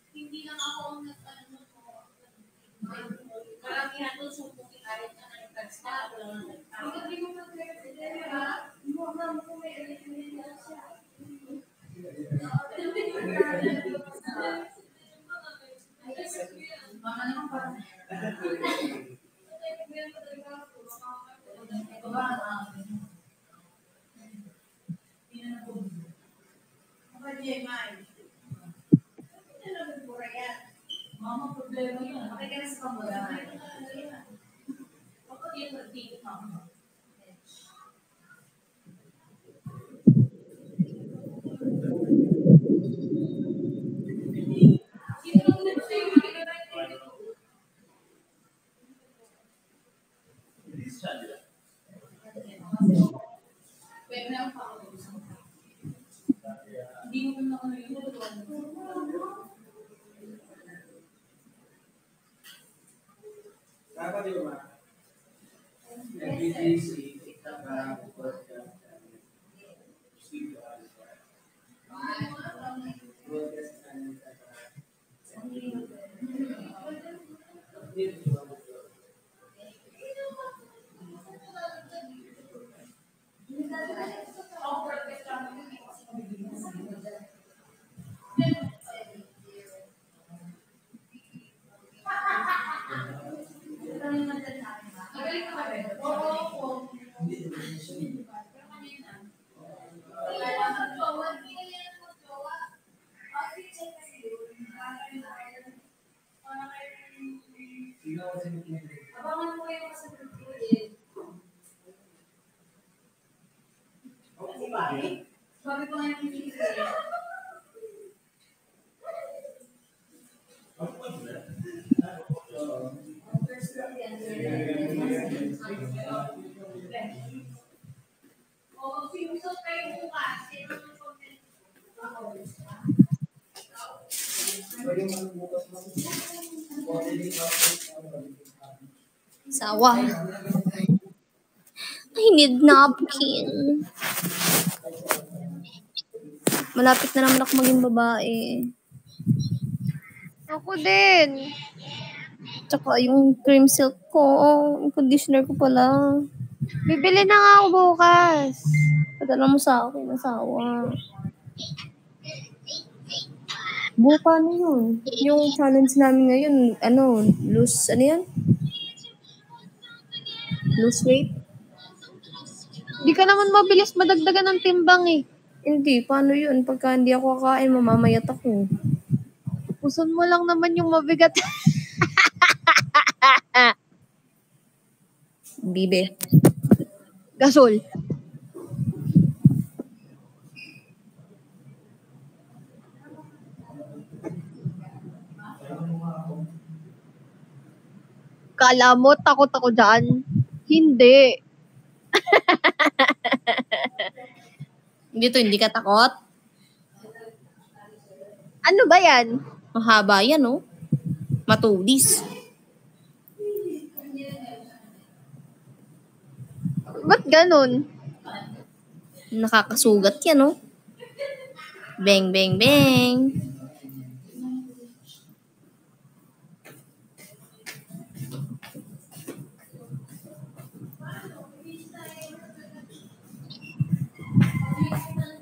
Hindi lang ako ang nag-ano ko. Maramihan doon subukin kahit na nag-tag-stop. Hindi mo mag-tag-stop. Hindi mo mag-tag-stop. Mama naman parang ito ba ang hindi na nabubuo. Mama Jemay. Mama, problema yun. Pakita na sa kamura. Bakit yun nagtigit mama? Sino nang gusto sa'yo? Makita na yung ito. Pwede na ang pakalusan. Hindi mo na ano yun. Dapat di ba? MBTC, Abangan mo yung kasagot ko ulit. Sabi ko nga yung Sawa. I need napkin. Malapit na naman ako maging babae. Ako din. Tsaka yung cream silk ko, yung conditioner ko pala. Bibili na nga ako bukas. Padala mo sa akin, asawa. Paano yun? Yung challenge namin ngayon, lose weight? Di ka naman mabilis madagdagan ng timbang eh. Hindi, paano yun? Pagka hindi ako kakain, mamamayat ako. Puson mo lang naman yung mabigat. Bibe. Gasol. Kala mo takot ako dyan? Hindi. Dito, hindi ka takot? Ano ba yan? Mahaba yan, oh. Matudis. Ba't ganun? Nakakasugat yan, oh. Bang, bang, bang.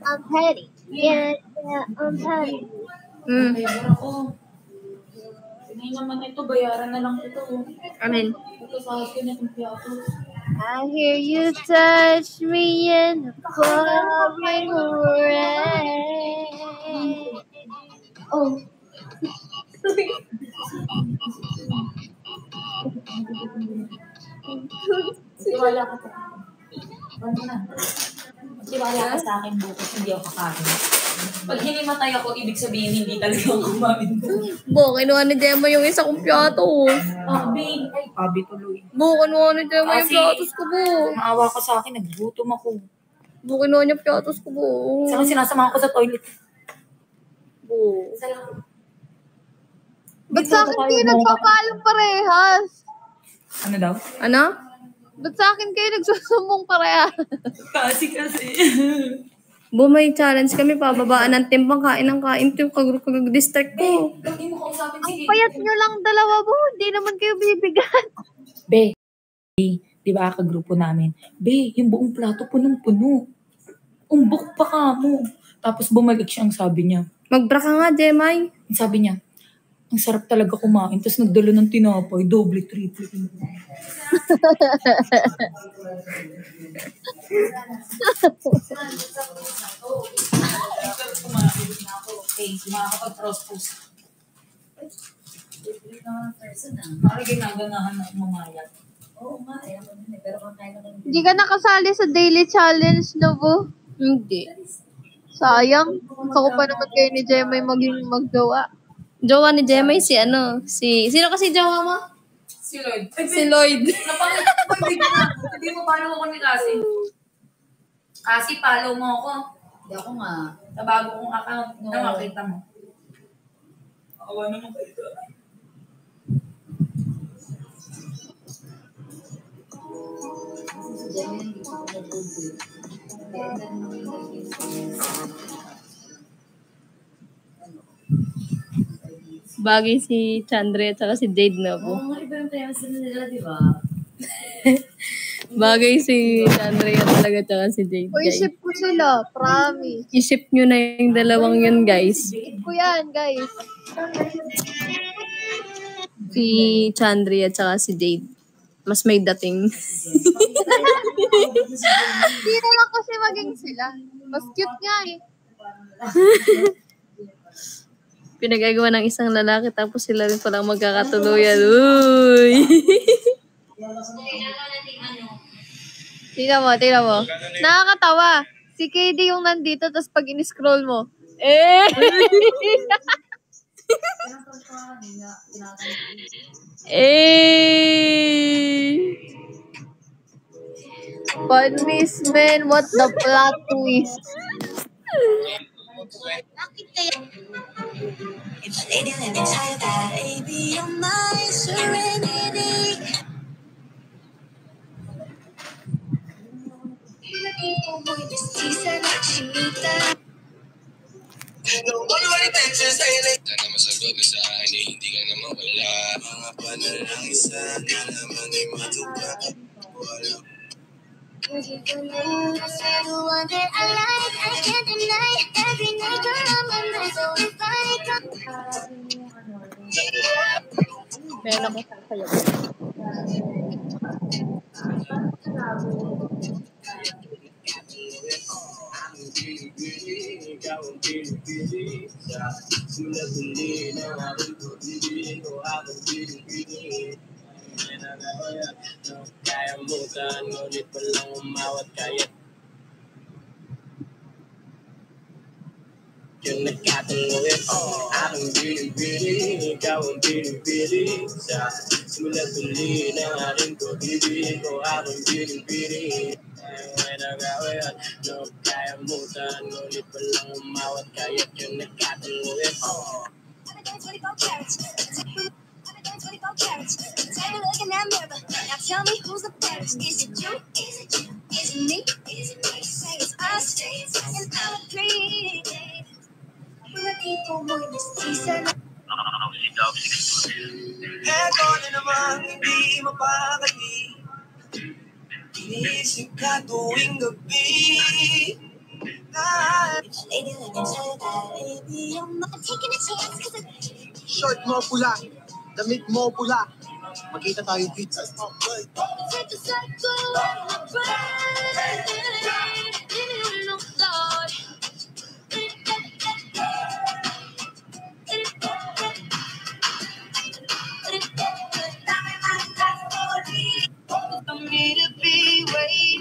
I'm petty. Yeah, I'm petty. Bayaran ako. Hindi naman ito, bayaran na lang ito. Amen. Ito sa akin itong piyatos. I hear you touch me in the pouring rain. Oh. Tiwala ka pa. Ano na? Tiwala ka sa akin bukas, hindi ako kakain. Pag hinimatay ako, ibig sabihin hindi talaga ako kumain. Bo, kinuha ni Gemma yung isa kong piyato. Abi. Ay, abi tuloy. Bo, kinuha ni Gemma yung Kasi- piyatos ko, Bo. Maawa ka sa akin, naggutom ako. Bo, kinuha niya piyatos ko, Bo. Saka sinasamahan ko sa toilet. Bo. Ba't sa akin kayo nagpapaalam parehas? Ano daw? Ano? Ba't sa akin kayo nagsusumbong parehas? Kasi. Bo, may challenge kami, pababaan ng timbang, kain ng kain. Ito yung kag-distract ko. Hindi mo kausapin si Payat nyo lang dalawa mo, hindi naman kayo bibigan. Be, di ba kagrupo namin? Be, yung buong plato punong-puno. Umbok pa ka mo. Tapos bumalik siya, ang sabi niya. Magbra ka nga, Jemay. Ang sabi niya, ang sarap talaga kumain. Tapos nagdala ng tinapay, doble, triple. Okay, makakapag-cross-post. Parang ginaganahan na mamayat. Oo nga, pero kung tayo naman. Hindi ka nakasali sa daily challenge, no, Bo? Hindi. Sayang. Gusto ko pa naman kayo ni Jemay maging maggawa. Jowa ni Jemay, sino kasi jowa mo? Si Lloyd. Si Lloyd. Napakita ko yung video na. Sabi mo, follow ako ni Cassie. Cassie, follow mo ako. Hindi ako nga. Sa bago kong account. No. Na makita mo. Awa naman kayo. Bagay si Chandra at saka si Jade na po. Oo nga, iba yung kaya sila nila, di ba? Bagay si Chandra talaga at saka si Jade, O, guys. isip ko sila. Promise. Isip nyo na yung dalawang yun, guys. Isip ko yan, guys. Si Chandra at saka si Jade. Mas may dating. Hindi na lang kasi maging sila. Mas cute nga eh. pinagagawa ng isang lalaki tapos sila rin palang magkakatuluyan. Uy! Tingnan mo. Nakakatawa. Si KD yung nandito, tapos pag in-scroll mo, Punishment, what the plot twist? Sana masagot na sa akin eh, hindi ka na mawala. Mga panalang isa na naman ay matupad. Wala. Meron ako sasayaw. Kaya mutan, ngunit walang umawat kaya. Yung nagkatuluyan, aking bili-bili, ikaw ang bili-bili. Sa simula-tuli ng aking pag-ibig ko, aking bili-bili. Ay nagawayan, no kaya mutan, ngunit walang umawat kaya. Yung nagkatuluyan, Take a look in that mirror. Now tell me who's the best. Is it you? Is it you? Is it me? Is it me? Say it's us, and I'm a pretty babe. We're a people more mestiza. Eto na naman, hindi mapakali. Iniisip ka tuwing gabi. Lady, let me tell you that, baby, I'm not taking a chance. Short mo pula, damit mo pula. Magkita tayo dito.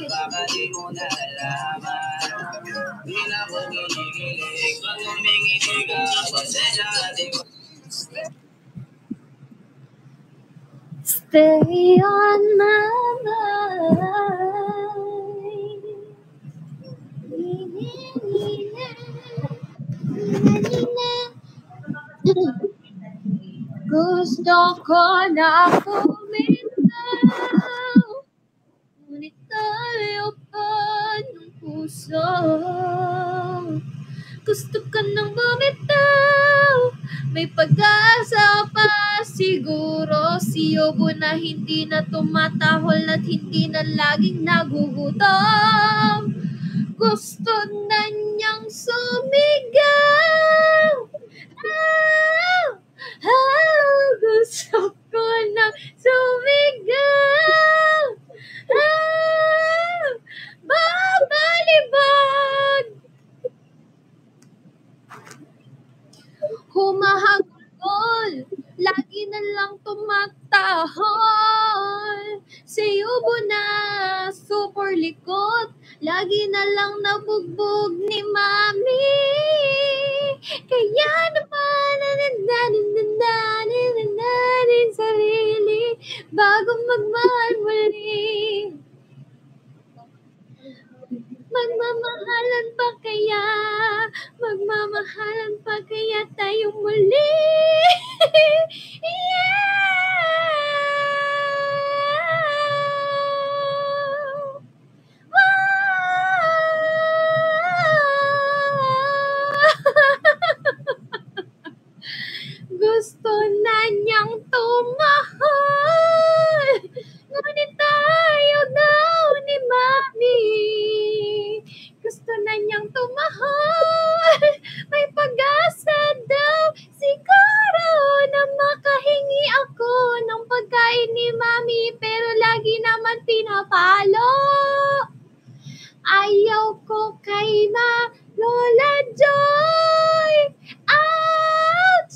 Baka di mo nalalaman. Di na ko ginigilig. Pag umingiti ka, pasensya di mo. Stay on my mind. Gusto ko na bumitaw, ngunit tayo pa ng puso. Gusto ka nang bumitaw, may pag-asa pa siguro. Si Yobo na hindi na tumatahol at hindi na laging nagugutom. Gusto na niyang sumigaw. Gusto ko na sumigaw. Babalibag. Humahagol, lagi na lang tumatahol. Si Yubo na super likot, lagi na lang nabugbog ni Mami. Kaya naman nanananin sarili bago magmahal muli. Magmamahalan pa kaya tayo muli. Gusto na niyang tumahal, ngunit tayo daw ni Mami. Gusto na niyang tumahal, may pag-asa daw siguro na makahingi ako ng pagkain ni Mami, pero lagi naman pinapalo. Ayaw ko kay Lola Joy. Ouch!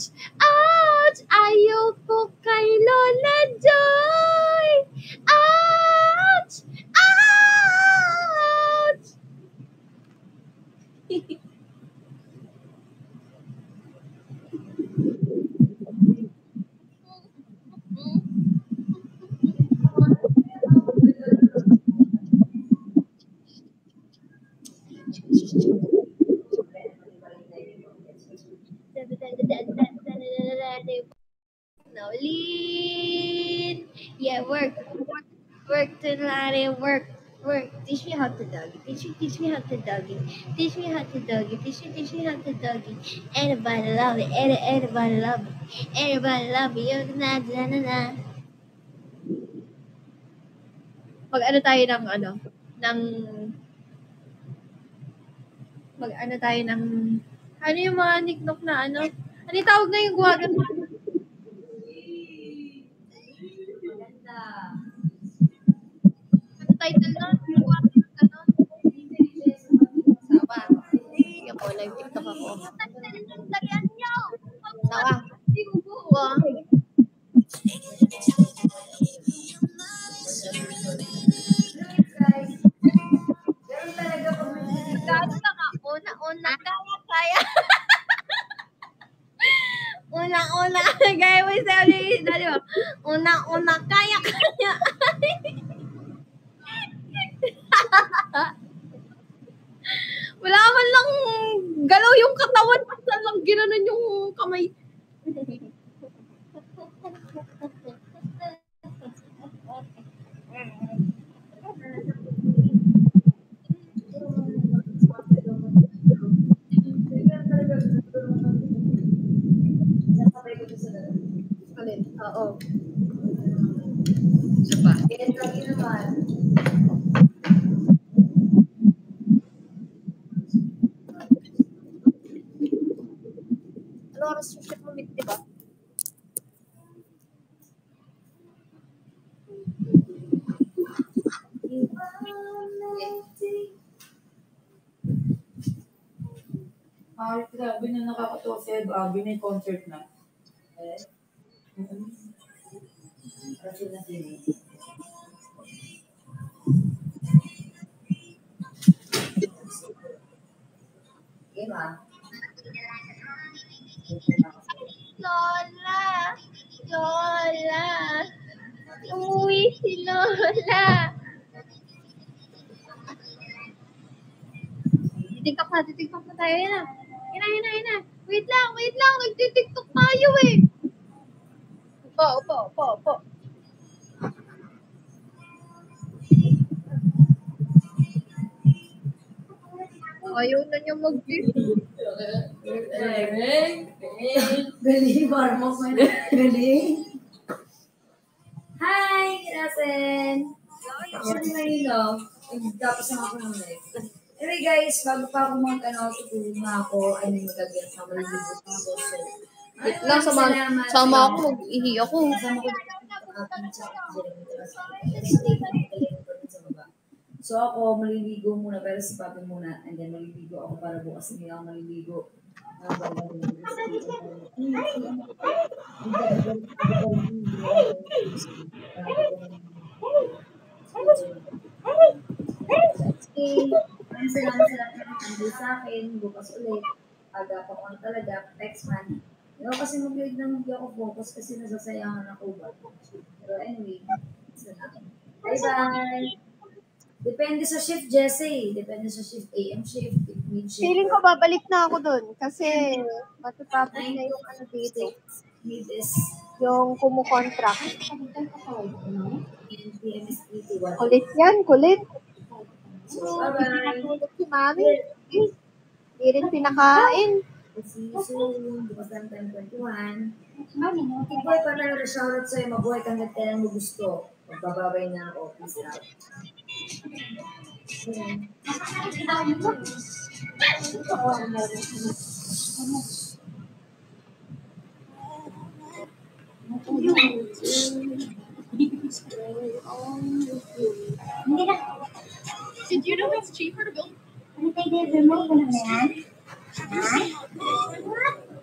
Ayoko kay Lola Joy! Ouch! Ouch! Nolin! Yeah, work tonight, work. Teach me how to doggy. Teach me how to doggy. Teach me how to doggy. Teach me how to doggy. Anybody love it. Anybody love it. Everybody love it. You're na. Mag-ano tayo ng mag-ano tayo ng ano yung mga niknok na ano? Ano yung tawag na yung guwagan? Ano title na? Guwagan ano? Sawa. Sige po, live TikTok ako. Sawa. Oo. Una, kaya. Una, gaya mo yung sayo ni Daddy mo. Una, kaya. Wala man lang galaw yung katawan. Basta lang ginanon yung kamay. Oo. Isa pa. Ano oras yung shift mo, Mick, diba? Grabe na nakakatawa sa'yo. Grabe na yung concert na. Lola! Umuwi si Lola! Titiktok na tayo. Yan na. Wait lang. Nagtitiktok tayo eh. Upo. Ayaw na niya mag-gift. Galing, Marmok. Galing. Hi, kinasen. Actually, Marino. Tapos na ako ng live. Anyway guys, bago pa ako tutulog na ako, magagyan sa maliligot na ako. So, Wait lang, sama ako, mag-ihi ako. So ako, maliligo muna, pero si Papi muna, and then maliligo ako para bukas hindi ako maliligo. Salamat sa akin, bukas ulit. Aga pa ko talaga, text man. Kasi mag-grade na ako focus kasi nasasayangan ako ba. Pero anyway, bye-bye! Depende sa shift, Jessie. Depende sa shift, AM shift, mid shift. Feeling ko babalik na ako dun kasi matatapos na yung ano dito. Mid is Yung kumukontract. PMS81. Kulit. So, bye-bye! Pinatulog si Mami. Hindi rin pinakain. See you soon. Bukas lang tayo 21. Ikaw pa na shoutout sa'yo. Mabuhay kang nagkailan mo gusto. Magbababay na ako. Peace out. Did you know it's cheaper to build?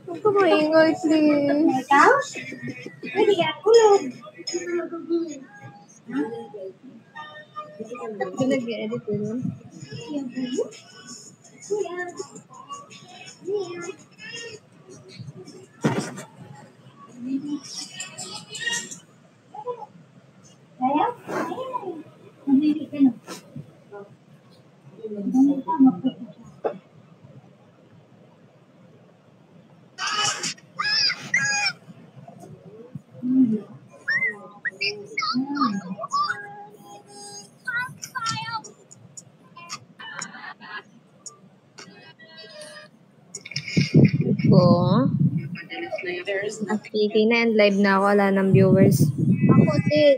Huwag ka maingay, please. Pwede ka kulog. Nag-edit yun. Kaya? Hindi ka na. Oo. At Kiki na and live na ako. Wala ng viewers. Ako din.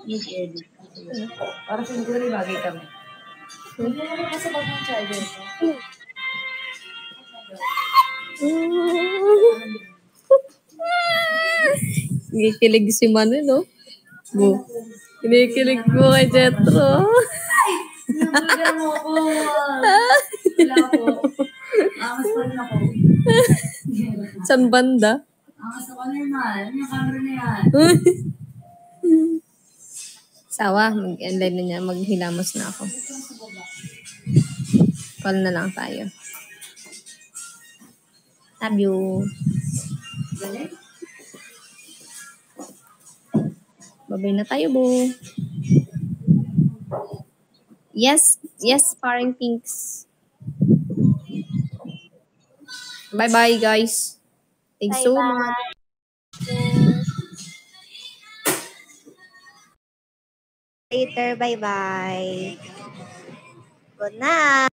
Cute. Para siguro bagay kami. Kasi pag ng charger ko. Kinikilig si Manu, no? Go. Kinikilig mo kay Jetro. Nabulgan mo ako. Wala ako. Angas pa rin ako. San banda? Angas ako normal. Yung camera na yan. Sawa, mag-end na niya. Maghilamos na ako. Call na lang tayo. Love you. Babay na tayo, bo. Yes, parang pinks. Bye-bye, guys. Thanks so much. Later, bye-bye. Good night.